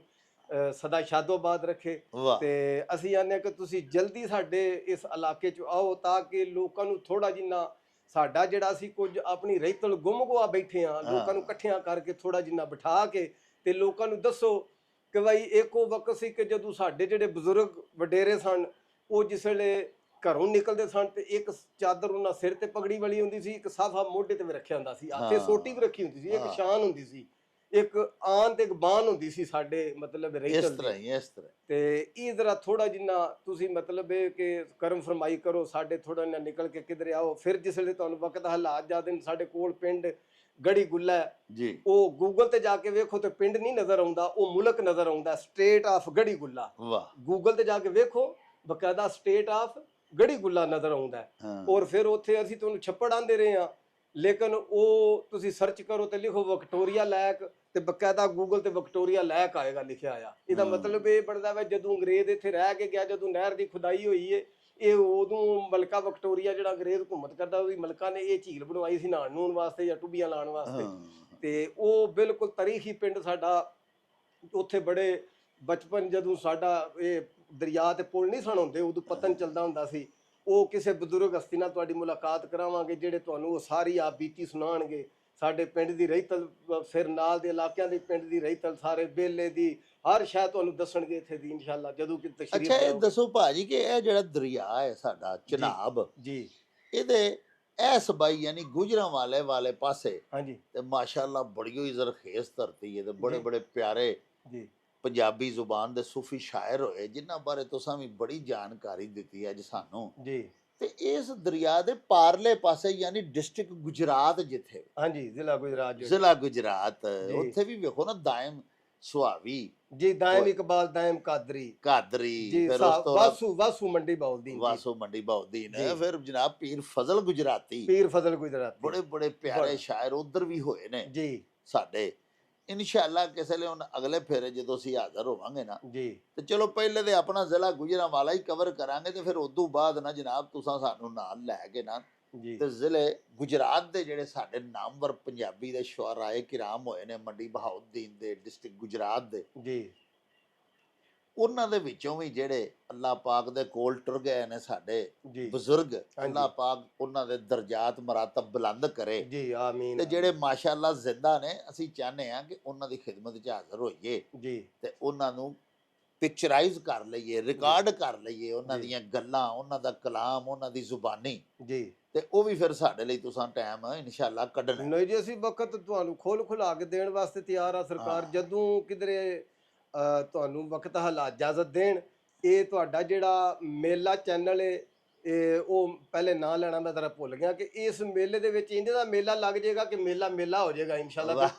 ਸਦਾ ਸ਼ਾਦੋਬਾਦ ਰੱਖੇ। ਵਾਹ ਤੇ ਅਸੀਂ ਆਨੇ ਹਾਂ ਕਿ ਤੁਸੀਂ ਜਲਦੀ ਸਾਡੇ ਇਸ ਇਲਾਕੇ 'ਚ ਆਓ ਤਾਂ ਕਿ ਲੋਕਾਂ ਨੂੰ ਥੋੜਾ ਜਿੰਨਾ ਸਾਡਾ ਜਿਹੜਾ ਅਸੀਂ ਕੁਝ ਆਪਣੀ ਰਹਿਤਲ ਗੁੰਮਗੁਆ ਬੈਠੇ ਆ, ਲੋਕਾਂ ਨੂੰ ਇਕੱਠਿਆਂ ਕਰਕੇ ਥੋੜਾ ਜਿੰਨਾ ਬਿਠਾ ਕੇ ਤੇ ਲੋਕਾਂ ਨੂੰ ਦੱਸੋ ਕਿ ਭਾਈ ਇੱਕ ਉਹ ਵਕਤ ਸੀ ਕਿ ਜਦੋਂ ਸਾਡੇ ਜਿਹੜੇ ਬਜ਼ੁਰਗ ਵਡੇਰੇ ਸਨ ਉਹ ਜਿਸ ਵੇਲੇ ਘਰੋਂ ਨਿਕਲਦੇ ਸਨ ਤੇ ਇੱਕ ਚਾਦਰ ਉਹਨਾਂ ਸਿਰ ਤੇ ਪਗੜੀ ਵਾਲੀ ਹੁੰਦੀ ਸੀ, ਇੱਕ ਸਾਫਾ ਮੋਢੇ ਤੇ ਵੀ ਰੱਖਿਆ ਹੁੰਦਾ ਸੀ, ਹੱਥੇ ਸੋਟੀ ਵੀ ਰੱਖੀ ਹੁੰਦੀ ਸੀ, ਇੱਕ ਸ਼ਾਨ ਹੁੰਦੀ ਸੀ, ਇੱਕ ਆਨ ਤੇ ਇੱਕ ਬਾਨ ਹੁੰਦੀ ਸੀ ਸਾਡੇ ਮਤਲਬ ਇਸ ਰਹਿਤਲ ਤਰ੍ਹਾਂ ਹੀ ਇਸ ਤਰ੍ਹਾਂ ਤੇ ਇਹ ਜ਼ਰਾ ਥੋੜਾ ਜਿੰਨਾ ਤੁਸੀਂ ਮਤਲਬ ਇਹ ਕਿ ਕਰਮ ਫਰਮਾਈ ਕਰੋ, ਸਾਡੇ ਥੋੜਾ ਜਿਹਾ ਨਿਕਲ ਕੇ ਕਿਧਰੇ ਆਓ। ਫਿਰ ਜਿਸ ਵੇਲੇ ਤੁਹਾਨੂੰ ਵਕਤ ਹਾਲਾਤ ਜਾਂਦੇ ਨੇ, ਸਾਡੇ ਕੋਲ ਪਿੰਡ ਗੜੀ ਗੁੱਲਾ ਜੀ ਉਹ ਗੂਗਲ ਤੇ ਜਾ ਕੇ ਵੇਖੋ ਤੇ ਪਿੰਡ ਨਹੀਂ ਨਜ਼ਰ ਆਉਂਦਾ, ਉਹ ਮੁਲਕ ਨਜ਼ਰ ਆਉਂਦਾ, ਸਟੇਟ ਆਫ ਗੜੀ ਗੁੱਲਾ। ਵਾਹ ਗੂਗਲ ਤੇ ਜਾ ਕੇ ਵੇਖੋ ਬਕਾਇਦਾ ਸਟੇਟ ਆਫ ਗੜੀ ਗੁੱਲਾ ਨਜ਼ਰ ਆਉਂਦਾ ਹਾਂ ਔਰ ਫਿਰ ਉੱਥੇ ਅਸੀਂ ਤੁਹਾਨੂੰ ਛੱਪੜ ਆਂਦੇ ਰਹੇ ਹਾਂ, ਲੇਕਿਨ ਉਹ ਤੁਸੀਂ ਸਰਚ ਕਰੋ ਤੇ ਲਿਖੋ ਵਿਕਟੋਰੀਆ ਲੈਕ ਤੇ ਬਕਾਇਦਾ ਗੂਗਲ ਤੇ ਵਿਕਟੋਰੀਆ ਲੈਕ ਆਏਗਾ ਲਿਖਿਆ ਆ। ਇਹਦਾ ਮਤਲਬ ਇਹ ਬਣਦਾ ਵਾ ਜਦੋਂ ਅੰਗਰੇਜ਼ ਇੱਥੇ ਰਹਿ ਕੇ ਗਿਆ, ਜਦੋਂ ਨਹਿਰ ਦੀ ਖੁਦਾਈ ਹੋਈ ਏ, ਇਹ ਉਦੋਂ ਮਲਕਾ ਵਿਕਟੋਰੀਆ ਜਿਹੜਾ ਅੰਗਰੇਜ਼ ਹੁਕੂਮਤ ਕਰਦਾ ਉਹਦੀ ਮਲਕਾ ਨੇ ਇਹ ਝੀਲ ਬਣਵਾਈ ਸੀ ਨਹਾਉਣ ਨੂਣ ਵਾਸਤੇ ਜਾਂ ਟੁੱਬੀਆਂ ਲਾਉਣ ਵਾਸਤੇ। ਤੇ ਉਹ ਬਿਲਕੁਲ ਤਾਰੀਖੀ ਪਿੰਡ ਸਾਡਾ ਉੱਥੇ ਬੜੇ ਬਚਪਨ ਜਦੋਂ ਸਾਡਾ ਇਹ ਦਰਿਆ ਤੇ ਪੁਲ ਨਹੀਂ ਸਣ ਹੁੰਦੇ ਉਦੋਂ ਪਤਨ ਚੱਲਦਾ ਹੁੰਦਾ ਸੀ, ਉਹ ਕਿਸੇ ਬਜ਼ੁਰਗ ਹਸਤੀ ਨਾਲ ਤੁਹਾਡੀ ਮੁਲਾਕਾਤ ਕਰਾਵਾਂਗੇ ਜਿਹੜੇ ਤੁਹਾਨੂੰ ਉਹ ਸਾਰੀ ਆਪ ਬੀਤੀ ਸੁਣਾਉਣਗੇ, ਸਾਡੇ ਪਿੰਡ ਦੀ ਰਹਿਤਲ ਫਿਰ ਨਾਲ ਦੇ ਇਲਾਕਿਆਂ ਦੇ ਪਿੰਡ ਦੀ ਰਹਿਤਲ ਸਾਰੇ ਬੇਲੇ ਦੀ ਹਰ ਸ਼ਾਇਦ ਤੁਹਾਨੂੰ ਦੱਸਣਗੇ ਇੱਥੇ ਦੀ ਇਨਸ਼ਾਅੱਲਾ ਜਦੋਂ ਕਿ ਤਸ਼ਰੀਫ ਅੱਛਾ ਇਹ ਦੱਸੋ ਭਾਜੀ ਕਿ ਇਹ ਜਿਹੜਾ ਦਰਿਆ ਹੈ ਸਾਡਾ ਚਨਾਬ ਜੀ ਇਹਦੇ ਐਸ ਬਾਈ ਯਾਨੀ ਗੁਜਰਾਂਵਾਲੇ ਵਾਲੇ ਪਾਸੇ ਹਾਂਜੀ ਤੇ ਮਾਸ਼ਾਅੱਲਾ ਬੜੀ ਹੋਈ ਜ਼ਰਖੇਜ਼ ਧਰਤੀ ਹੈ ਤੇ ਬੜੇ ਜੀ। ਬੜੇ ਪਿਆਰੇ ਜੀ ਪੰਜਾਬੀ ਜ਼ੁਬਾਨ ਦੇ ਸੂਫੀ ਸ਼ਾਇਰ ਹੋਏ ਜਿਨ੍ਹਾਂ ਬਾਰੇ ਤੁਸੀਂ ਵੀ ਬੜੀ ਜਾਣਕਾਰੀ ਦਿੱਤੀ ਅੱਜ ਸਾਨੂੰ। ਜੀ ਤੇ ਇਸ ਦਰਿਆ ਦੇ ਪਾਰਲੇ ਪਾਸੇ ਯਾਨੀ ਡਿਸਟ੍ਰਿਕਟ ਗੁਜਰਾਤ ਜਿੱਥੇ ਹਾਂਜੀ ਜ਼ਿਲ੍ਹਾ ਗੁਜਰਾਤ ਜੋ ਜ਼ਿਲ੍ਹਾ ਗੁਜਰਾਤ ਜੀ। ਉੱਥੇ ਵੀ ਵੇਖੋ ਨਾ ਦਾਇਮ ਸੁਹਾਵੀ ਜੀ ਦਾਇਮ ਇਕਬਾਲ ਦਾਇਮ ਕਾਦਰੀ ਕਾਦਰੀ ਜੀ ਫਿਰ ਉਸ ਤੋਂ ਬਾਅਦ ਵਾਸੂ ਮੰਡੀ ਬਾਉਲਦੀਨ ਵਾਸੋ ਮੰਡੀ ਬਾਉਦੀਨ ਜੀ। ਫਿਰ ਜਨਾਬ ਪੀਰ ਫਜ਼ਲ ਗੁਜਰਾਤੀ ਪੀਰ ਫਜ਼ਲ ਗੁਜਰਾਤੀ ਬੜੇ ਬੜੇ ਪਿਆਰੇ ਬੜੇ। ਸ਼ਾਇਰ ਉਧਰ ਵੀ ਹੋਏ ਨੇ ਜੀ ਸਾਡੇ। ਇਨਸ਼ਾਅੱਲਾ ਕਿਸੇ ਲਈ ਹੁਣ ਅਗਲੇ ਫੇਰੇ ਜਦੋਂ ਅਸੀਂ ਹਾਜ਼ਰ ਹੋਵਾਂਗੇ ਨਾ ਜੀ ਤੇ ਚਲੋ ਪਹਿਲੇ ਤੇ ਆਪਣਾ ਜ਼ਿਲ੍ਹਾ ਗੁਜਰਾਂਵਾਲਾ ਹੀ ਕਵਰ ਕਰਾਂਗੇ ਤੇ ਫਿਰ ਉਦੋਂ ਬਾਅਦ ਨਾ ਜਨਾਬ ਤੁਸੀਂ ਸਾਨੂੰ ਨਾਲ ਲੈ ਕੇ ਨਾ ਜੀ ਤੇ ਜ਼ਿਲ੍ਹੇ ਗੁਜਰਾਤ ਦੇ ਜਿਹੜੇ ਸਾਡੇ ਨਾਮਵਰ ਪੰਜਾਬੀ ਦੇ ਸ਼ੁਆਰਾਏ ਕਿਰਾਮ ਹੋਏ ਨੇ ਮੰਡੀ ਬਹਾਉਦੀਨ ਦੇ ਡਿਸਟ੍ਰਿਕਟ ਗੁਜਰਾਤ ਦੇ, ਜੀ ਉਹਨਾਂ ਦੇ ਵਿੱਚੋਂ ਵੀ ਜਿਹੜੇ ਅੱਲਾਹ ਪਾਕ ਦੇ ਕੋਲ ਟੁਰ ਗਏ ਨੇ ਸਾਡੇ ਜੀ ਬਜ਼ੁਰਗ, ਅੱਲਾਹ ਪਾਕ ਉਹਨਾਂ ਦੇ ਦਰਜਾਤ ਮਰਾਤਬ ਬੁਲੰਦ ਕਰੇ ਜੀ ਆਮੀਨ ਤੇ ਜਿਹੜੇ ਮਾਸ਼ਾਅੱਲਾ ਜ਼ਿੰਦਾ ਨੇ ਅਸੀਂ ਚਾਹੁੰਦੇ ਹਾਂ ਕਿ ਉਹਨਾਂ ਦੀ ਖਿਦਮਤ 'ਚ ਹਾਜ਼ਰ ਹੋਈਏ ਜੀ ਤੇ ਉਹਨਾਂ ਨੂੰ ਪਿਕਚਰਾਈਜ਼ ਕਰ ਲਈਏ, ਰਿਕਾਰਡ ਕਰ ਲਈਏ ਉਹਨਾਂ ਜੀ। ਦੀਆਂ ਗੱਲਾਂ, ਉਹਨਾਂ ਦਾ ਕਲਾਮ, ਉਹਨਾਂ ਦੀ ਜ਼ੁਬਾਨੀ, ਜੀ ਤੇ ਉਹ ਵੀ ਫਿਰ ਸਾਡੇ ਲਈ ਤੁਸੀਂ ਟਾਈਮ ਇਨਸ਼ਾਅੱਲਾ ਕੱਢਣਾ। ਨਹੀਂ ਜੀ ਅਸੀਂ ਵਕਤ ਤੁਹਾਨੂੰ ਖੋਲ ਖੁਲਾ ਕੇ ਦੇਣ ਵਾਸਤੇ ਤਿਆਰ ਆ ਸਰਕਾਰ, ਹਾਂ। ਜਦੋਂ ਕਿਧਰੇ ਤੁਹਾਨੂੰ ਵਕਤ ਹਾਲਾਤ ਇਜਾਜ਼ਤ ਦੇਣ। ਇਹ ਤੁਹਾਡਾ ਜਿਹੜਾ ਮੇਲਾ ਚੈਨਲ ਹੈ ਇਹ ਉਹ ਪਹਿਲੇ ਨਾਂ ਲੈਣਾ ਮੈਂ ਜ਼ਰਾ ਭੁੱਲ ਗਿਆ ਕਿ ਇਸ ਮੇਲੇ ਦੇ ਵਿੱਚ ਇੰਜ ਦਾ ਮੇਲਾ ਲੱਗ ਜਾਏਗਾ ਕਿ ਮੇਲਾ ਹੋ ਜਾਏਗਾ ਇਨਸ਼ਾਅੱਲਾ।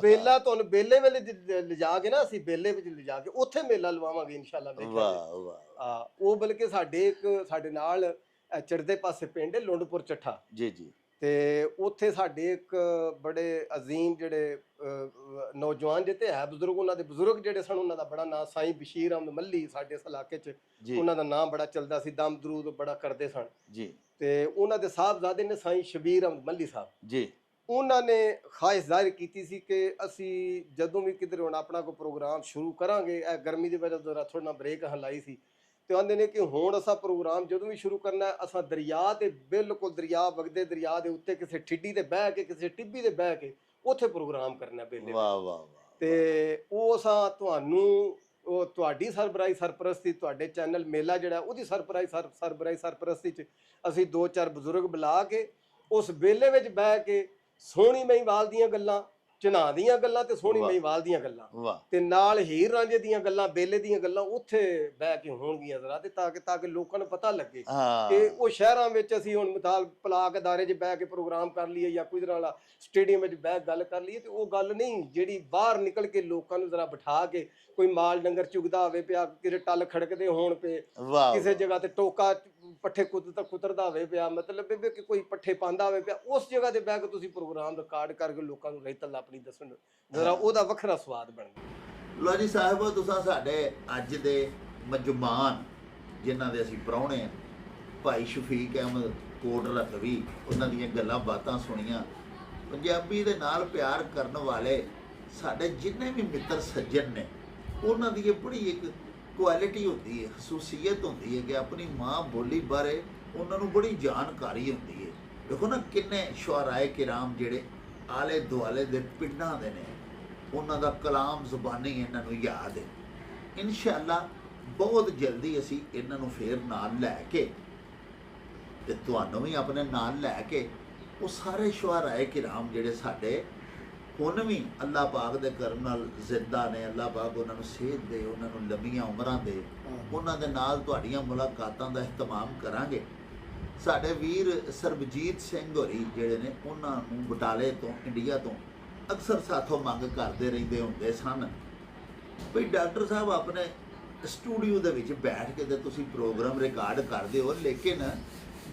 ਬੇਲਾ ਤੁਹਾਨੂੰ ਬੇਲੇ ਵੇਲੇ ਲਿਜਾ ਕੇ ਨਾ ਅਸੀਂ ਬੇਲੇ ਵਿੱਚ ਲਿਜਾ ਕੇ ਉੱਥੇ ਮੇਲਾ ਲਵਾਵਾਂਗੇ ਇਨਸ਼ਾਅੱਲਾ। ਵਾਹ ਵਾਹ। ਉਹ ਬਲਕਿ ਸਾਡੇ ਨਾਲ ਚੜ੍ਹਦੇ ਪਾਸੇ ਪਿੰਡ ਹੈ ਲੁੰਡਪੁਰ ਚੱਠਾ ਜੀ ਜੀ। ਤੇ ਉੱਥੇ ਸਾਡੇ ਇੱਕ ਬੜੇ ਅਜ਼ੀਮ ਜਿਹੜੇ ਨੌਜਵਾਨ ਜਿੱਤੇ ਹੈ ਬਜ਼ੁਰਗ, ਉਹਨਾਂ ਦੇ ਬਜ਼ੁਰਗ ਜਿਹੜੇ ਸਨ, ਉਹਨਾਂ ਦਾ ਬੜਾ ਨਾਂ ਸਾਈਂ ਬਸ਼ੀਰ ਅਹਿਮਦ ਮੱਲੀ, ਸਾਡੇ ਇਸ ਇਲਾਕੇ 'ਚ ਉਹਨਾਂ ਦਾ ਨਾਮ ਬੜਾ ਚੱਲਦਾ ਸੀ, ਦਮ ਦਰੂਦ ਬੜਾ ਕਰਦੇ ਸਨ ਜੀ। ਤੇ ਉਹਨਾਂ ਦੇ ਸਾਹਿਬਜ਼ਾਦੇ ਨੇ ਸਾਈਂ ਸ਼ਬੀਰ ਅਹਿਮਦ ਮੱਲੀ ਸਾਹਿਬ ਜੀ। ਉਹਨਾਂ ਨੇ ਖਾਹਿਸ਼ ਜ਼ਾਹਿਰ ਕੀਤੀ ਸੀ ਕਿ ਅਸੀਂ ਜਦੋਂ ਵੀ ਕਿਧਰ ਹੁਣ ਆਪਣਾ ਕੋਈ ਪ੍ਰੋਗਰਾਮ ਸ਼ੁਰੂ ਕਰਾਂਗੇ, ਇਹ ਗਰਮੀ ਦੀ ਵਜ੍ਹਾ ਤੋਂ ਥੋੜਾ ਬ੍ਰੇਕ ਹਲਾਈ ਸੀ, ਤੇ ਆਂਦੇ ਨੇ ਕਿ ਹੁਣ ਅਸਾਂ ਪ੍ਰੋਗਰਾਮ ਜਦੋਂ ਵੀ ਸ਼ੁਰੂ ਕਰਨਾ ਅਸਾਂ ਦਰਿਆ ਤੇ ਬਿਲਕੁਲ ਦਰਿਆ ਵਗਦੇ ਦਰਿਆ ਦੇ ਉੱਤੇ ਕਿਸੇ ਠਿੱਡੀ ਤੇ ਬਹਿ ਕੇ ਕਿਸੇ ਟਿੱਬੀ ਤੇ ਬਹਿ ਕੇ ਉੱਥੇ ਪ੍ਰੋਗਰਾਮ ਕਰਨਾ ਬੇਲੇ। ਵਾਹ ਵਾਹ। ਤੇ ਉਹ ਅਸਾਂ ਤੁਹਾਨੂੰ ਉਹ ਤੁਹਾਡੀ ਸਰਪ੍ਰਸਤੀ ਤੁਹਾਡੇ ਚੈਨਲ ਮੇਲਾ ਜਿਹੜਾ ਉਹਦੀ ਸਰਪ੍ਰਸਤੀ 'ਚ ਅਸੀਂ 2-4 ਬਜ਼ੁਰਗ ਬੁਲਾ ਕੇ ਉਸ ਬੇਲੇ ਵਿੱਚ ਬਹਿ ਕੇ ਸੋਹਣੀ ਮਹੀਵਾਲ ਦੀਆਂ ਗੱਲਾਂ, ਚਨਾ ਦੀਆਂ ਗੱਲਾਂ ਤੇ ਸੋਹਣੀ ਮਹੀਵਾਲ ਦੀਆਂ ਗੱਲਾਂ ਤੇ ਨਾਲ ਹੀਰ ਰਾਂਝੇ ਦੀਆਂ ਗੱਲਾਂ, ਬੇਲੇ ਦੀਆਂ ਗੱਲਾਂ ਉੱਥੇ ਬਹਿ ਕੇ ਹੋਣਗੀਆਂ ਜ਼ਰਾ, ਤੇ ਤਾਂ ਕਿ ਲੋਕਾਂ ਨੂੰ ਪਤਾ ਲੱਗੇ ਕਿ ਉਹ ਸ਼ਹਿਰਾਂ ਵਿੱਚ ਅਸੀਂ ਹੁਣ ਮਿਸਾਲ ਪਲਾਕ ਅਦਾਰੇ 'ਚ ਬਹਿ ਕੇ ਪ੍ਰੋਗਰਾਮ ਕਰ ਲਈਏ ਜਾਂ ਕੋਈ ਤਰ੍ਹਾਂ ਵਾਲਾ ਸਟੇਡੀਅਮ ਵਿੱਚ ਬਹਿ ਗੱਲ ਕਰ ਲਈਏ, ਤੇ ਉਹ ਗੱਲ ਨਹੀਂ ਜਿਹੜੀ ਬਾਹਰ ਨਿਕਲ ਕੇ ਲੋਕਾਂ ਨੂੰ ਜ਼ਰਾ ਬਿਠਾ ਕੇ ਕੋਈ ਮਾਲ ਡੰਗਰ ਚੁਗਦਾ ਹੋਵੇ ਪਿਆ, ਕਿਤੇ ਟੱਲ ਖੜਕਦੇ ਹੋਣ ਪਏ, ਕਿਸੇ ਜਗ੍ਹਾ ਤੇ ਟੋਕਾ ਪੱਠੇ ਕੁਤਰਦਾ ਹੋਵੇ ਪਿਆ, ਮਤਲਬ ਕਿ ਕੋਈ ਪੱਠੇ ਪਾਉਂਦਾ ਹੋਵੇ ਪਿਆ, ਉਸ ਜਗ੍ਹਾ ਤੇ ਬਹਿ ਕੇ ਤੁਸੀਂ ਪ੍ਰੋਗਰਾਮ ਰਿਕਾਰਡ ਕਰਕੇ ਲੋਕਾਂ ਨੂੰ ਰਹਿਤਲ ਆਪਣੀ ਦੱਸਣ, ਜ਼ਰਾ ਉਹਦਾ ਵੱਖਰਾ ਸਵਾਦ ਬਣਦਾ। ਲੋ ਜੀ ਸਾਹਿਬ, ਤੁਸੀਂ ਸਾਡੇ ਅੱਜ ਦੇ ਮਜਮਾਨ ਜਿਨ੍ਹਾਂ ਦੇ ਅਸੀਂ ਪ੍ਰਾਹੁਣੇ ਆ, ਭਾਈ ਸ਼ਫੀਕ ਅਹਿਮਦ ਕੋਟ ਰਤਵੀ, ਉਹਨਾਂ ਦੀਆਂ ਗੱਲਾਂ ਬਾਤਾਂ ਸੁਣੀਆਂ। ਪੰਜਾਬੀ ਦੇ ਨਾਲ ਪਿਆਰ ਕਰਨ ਵਾਲੇ ਸਾਡੇ ਜਿੰਨੇ ਵੀ ਮਿੱਤਰ ਸੱਜਣ ਨੇ, ਉਹਨਾਂ ਦੀ ਇਹ ਬੜੀ ਇੱਕ ਕੁਆਲਿਟੀ ਹੁੰਦੀ ਹੈ, ਖਸੂਸੀਅਤ ਹੁੰਦੀ ਹੈ ਕਿ ਆਪਣੀ ਮਾਂ ਬੋਲੀ ਬਾਰੇ ਉਹਨਾਂ ਨੂੰ ਬੜੀ ਜਾਣਕਾਰੀ ਹੁੰਦੀ ਹੈ। ਦੇਖੋ ਨਾ ਕਿੰਨੇ ਸ਼ੁਆਰਾਏ ਕਿਰਾਮ ਜਿਹੜੇ ਆਲੇ ਦੁਆਲੇ ਦੇ ਪਿੰਡਾਂ ਦੇ ਨੇ, ਉਹਨਾਂ ਦਾ ਕਲਾਮ ਜ਼ੁਬਾਨੀ ਇਹਨਾਂ ਨੂੰ ਯਾਦ ਹੈ। ਇਨਸ਼ਾਅੱਲਾ ਬਹੁਤ ਜਲਦੀ ਅਸੀਂ ਇਹਨਾਂ ਨੂੰ ਫੇਰ ਨਾਲ ਲੈ ਕੇ ਤੇ ਤੁਹਾਨੂੰ ਵੀ ਆਪਣੇ ਨਾਲ ਲੈ ਕੇ ਉਹ ਸਾਰੇ ਸ਼ੁਆਰਾਏ ਕਿਰਾਮ ਜਿਹੜੇ ਸਾਡੇ ਹੁਣ ਵੀ ਅੱਲਾਹ ਪਾਕ ਦੇ ਕਰਮ ਨਾਲ ਜ਼ਿੰਦਾ ਨੇ, ਅੱਲਾਹ ਪਾਕ ਉਹਨਾਂ ਨੂੰ ਸਿਹਤ ਦੇ, ਉਹਨਾਂ ਨੂੰ ਲੰਮੀਆਂ ਉਮਰਾਂ ਦੇ, ਉਹਨਾਂ ਦੇ ਨਾਲ ਤੁਹਾਡੀਆਂ ਮੁਲਾਕਾਤਾਂ ਦਾ ਇਹਤਮਾਮ ਕਰਾਂਗੇ। ਸਾਡੇ ਵੀਰ ਸਰਬਜੀਤ ਸਿੰਘ ਹੋਰੀ ਜਿਹੜੇ ਨੇ, ਉਹਨਾਂ ਨੂੰ ਬਟਾਲੇ ਤੋਂ ਇੰਡੀਆ ਤੋਂ ਅਕਸਰ ਸਾਥੋਂ ਮੰਗ ਕਰਦੇ ਰਹਿੰਦੇ ਹੁੰਦੇ ਸਨ ਵੀ ਡਾਕਟਰ ਸਾਹਿਬ ਆਪਣੇ ਸਟੂਡੀਓ ਦੇ ਵਿੱਚ ਬੈਠ ਕੇ ਤੇ ਤੁਸੀਂ ਪ੍ਰੋਗਰਾਮ ਰਿਕਾਰਡ ਕਰਦੇ ਹੋ, ਲੇਕਿਨ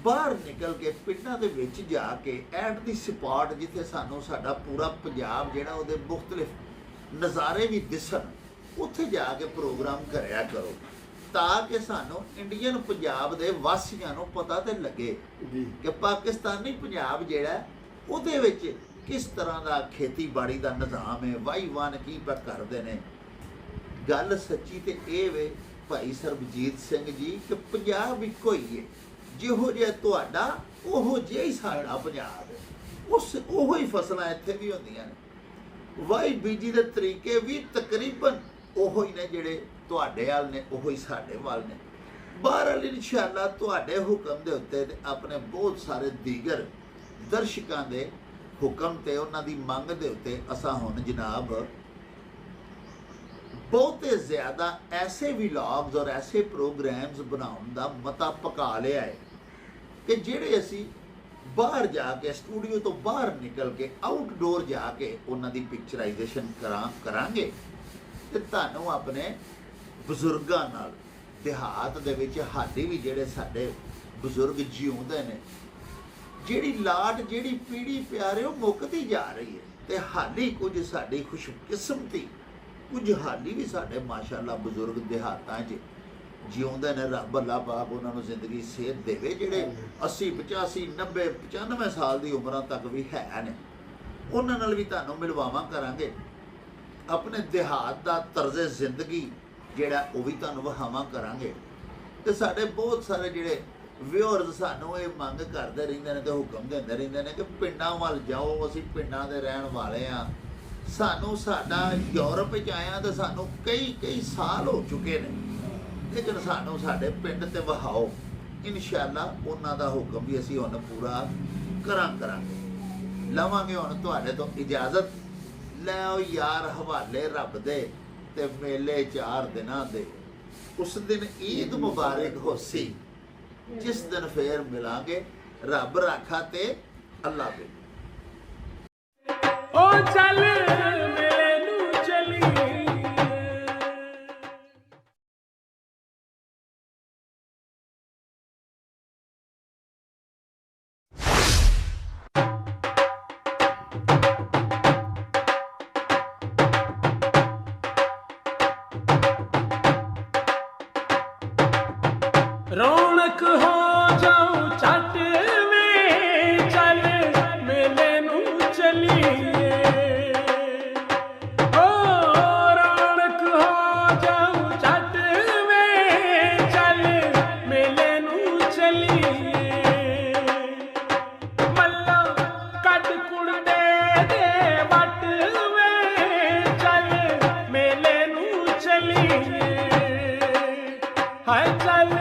ਬਾਹਰ ਨਿਕਲ ਕੇ ਪਿੰਡਾਂ ਦੇ ਵਿੱਚ ਜਾ ਕੇ ਐਟ ਦੀ ਸਪਾਟ ਜਿੱਥੇ ਸਾਨੂੰ ਸਾਡਾ ਪੂਰਾ ਪੰਜਾਬ ਜਿਹੜਾ ਉਹਦੇ ਮੁਖਤਲਿਫ ਨਜ਼ਾਰੇ ਵੀ ਦਿਸਣ, ਉੱਥੇ ਜਾ ਕੇ ਪ੍ਰੋਗਰਾਮ ਕਰਿਆ ਕਰੋ ਤਾਂ ਕਿ ਸਾਨੂੰ ਇੰਡੀਅਨ ਪੰਜਾਬ ਦੇ ਵਾਸੀਆਂ ਨੂੰ ਪਤਾ ਤੇ ਲੱਗੇ ਕਿ ਪਾਕਿਸਤਾਨੀ ਪੰਜਾਬ ਜਿਹੜਾ ਉਹਦੇ ਵਿੱਚ ਕਿਸ ਤਰ੍ਹਾਂ ਦਾ ਖੇਤੀਬਾੜੀ ਦਾ ਨਿਜ਼ਾਮ ਹੈ, ਵਾਈ ਵਾਨ ਕੀ ਕਰਦੇ ਨੇ। ਗੱਲ ਸੱਚੀ ਤੇ ਇਹ ਵੇ ਭਾਈ ਸਰਬਜੀਤ ਸਿੰਘ ਜੀ ਕਿ ਪੰਜਾਬ ਇੱਕੋ ਹੀ ਹੈ, ਜਿਹੋ ਜਿਹਾ ਤੁਹਾਡਾ ਉਹੋ ਜਿਹਾ ਹੀ ਸਾਡਾ ਪੰਜਾਬ ਹੈ, ਉਹੋ ਹੀ ਫਸਲਾਂ ਇੱਥੇ ਵੀ ਹੁੰਦੀਆਂ ਨੇ, ਵਾਈ ਬੀਜੀ ਦੇ ਤਰੀਕੇ ਵੀ ਤਕਰੀਬਨ ਉਹੋ ਹੀ ਨੇ ਜਿਹੜੇ ਤੁਹਾਡੇ ਵੱਲ ਨੇ, ਉਹੋ ਹੀ ਸਾਡੇ ਵੱਲ ਨੇ। ਬਹਰਹਾਲ ਇਨਸ਼ਾਅੱਲਾ ਤੁਹਾਡੇ ਹੁਕਮ ਦੇ ਉੱਤੇ ਤੇ ਆਪਣੇ ਬਹੁਤ ਸਾਰੇ ਦੀਗਰ ਦਰਸ਼ਕਾਂ ਦੇ ਹੁਕਮ ਤੇ ਉਹਨਾਂ ਦੀ ਮੰਗ ਦੇ ਉੱਤੇ ਅਸਾਂ ਹੁਣ ਜਨਾਬ ਬਹੁਤੇ ਜ਼ਿਆਦਾ ਐਸੇ ਵਲੌਗਸ ਔਰ ਐਸੇ ਪ੍ਰੋਗਰਾਮਸ ਬਣਾਉਣ ਦਾ ਮਤਾ ਪਕਾ ਲਿਆ ਹੈ ਕਿ ਜਿਹੜੇ ਅਸੀਂ ਬਾਹਰ ਜਾ ਕੇ ਸਟੂਡੀਓ ਤੋਂ ਬਾਹਰ ਨਿਕਲ ਕੇ ਆਊਟਡੋਰ ਜਾ ਕੇ ਉਹਨਾਂ ਦੀ ਪਿਕਚਰਾਈਜੇਸ਼ਨ ਕਰਾਂਗੇ ਤੇ ਤੁਹਾਨੂੰ ਆਪਣੇ ਬਜ਼ੁਰਗਾਂ ਨਾਲ ਦਿਹਾਤ ਦੇ ਵਿੱਚ ਹਾਲੇ ਵੀ ਜਿਹੜੇ ਸਾਡੇ ਬਜ਼ੁਰਗ ਜਿਉਂਦੇ ਨੇ, ਜਿਹੜੀ ਲਾਟ ਜਿਹੜੀ ਪੀੜ੍ਹੀ ਪਿਆਰੇ ਉਹ ਮੁੱਕਦੀ ਜਾ ਰਹੀ ਹੈ, ਤੇ ਹਾਲੀ ਕੁਝ ਸਾਡੀ ਖੁਸ਼ਕਿਸਮਤੀ ਕੁਝ ਹਾਲੀ ਵੀ ਸਾਡੇ ਮਾਸ਼ਾਅੱਲਾ ਬਜ਼ੁਰਗ ਦਿਹਾਤਾਂ 'ਚ ਜਿਉਂਦੇ ਨੇ। ਰੱਬ ਅੱਲਾਹ ਪਾਕ ਉਹਨਾਂ ਨੂੰ ਜ਼ਿੰਦਗੀ ਸਿਹਤ ਦੇਵੇ, ਜਿਹੜੇ 80 85 90 95 ਸਾਲ ਦੀ ਉਮਰਾਂ ਤੱਕ ਵੀ ਹੈ ਨੇ, ਉਹਨਾਂ ਨਾਲ ਵੀ ਤੁਹਾਨੂੰ ਮਿਲਵਾਵਾਂ ਕਰਾਂਗੇ। ਆਪਣੇ ਦਿਹਾਤ ਦਾ ਤਰਜ਼ੇ ਜ਼ਿੰਦਗੀ ਜਿਹੜਾ ਉਹ ਵੀ ਤੁਹਾਨੂੰ ਵਹਾਵਾਂ ਕਰਾਂਗੇ। ਤੇ ਸਾਡੇ ਬਹੁਤ ਸਾਰੇ ਜਿਹੜੇ ਵਿਊਅਰਸ ਸਾਨੂੰ ਇਹ ਮੰਗ ਕਰਦੇ ਰਹਿੰਦੇ ਨੇ ਤੇ ਹੁਕਮ ਦਿੰਦੇ ਰਹਿੰਦੇ ਨੇ ਕਿ ਪਿੰਡਾਂ ਵੱਲ ਜਾਓ, ਅਸੀਂ ਪਿੰਡਾਂ ਦੇ ਰਹਿਣ ਵਾਲੇ ਹਾਂ, ਸਾਨੂੰ ਸਾਡਾ ਯੂਰਪ 'ਚ ਆਇਆ ਤੇ ਸਾਨੂੰ ਕਈ ਸਾਲ ਹੋ ਚੁੱਕੇ ਨੇ, ਲੇਕਿਨ ਸਾਨੂੰ ਸਾਡੇ ਪਿੰਡ ਤੇ ਵਹਾਓ। ਇਨਸ਼ਾਅੱਲਾ ਉਹਨਾਂ ਦਾ ਹੁਕਮ ਵੀ ਅਸੀਂ ਹੁਣ ਪੂਰਾ ਕਰਾਂਗੇ। ਲਵਾਂਗੇ ਹੁਣ ਤੁਹਾਡੇ ਤੋਂ ਇਜਾਜ਼ਤ। ਲੈ ਆਓ ਯਾਰ ਹਵਾਲੇ ਰੱਬ ਦੇ ਤੇ ਮੇਲੇ 4 ਦਿਨਾਂ ਦੇ। ਉਸ ਦਿਨ ਈਦ ਮੁਬਾਰਕ ਹੋਸੀ, ਜਿਸ ਦਿਨ ਫੇਰ ਮਿਲਾਂਗੇ। ਰੱਬ ਰਾਖਾ ਤੇ ਅੱਲਾ ਬੇ। ਓ ਚੱਲ ਮੇਲੇ ਨੂੰ ਚਲੀਏ। ਰੌਣਕ ਹੋ ਜਾਊ ਛੱਟ ਵੇ ਚੱਲ ਮੇਲੇ ਨੂੰ ਚਲੀਏ। ਓ ਰੌਣਕ ਹੋ ਜਾਊ ਛੱਟ ਵੇ ਚੱਲ ਮੇਲੇ ਨੂੰ ਚਲੀਏ। ਮੱਲਾ ਕੱਢ ਕੁੜਦੇ ਦੇ ਵੱਟ ਵੇ ਚੱਲ ਮੇਲੇ ਨੂੰ ਚਲੀਏ। ਹਾਏ ਚੱਲ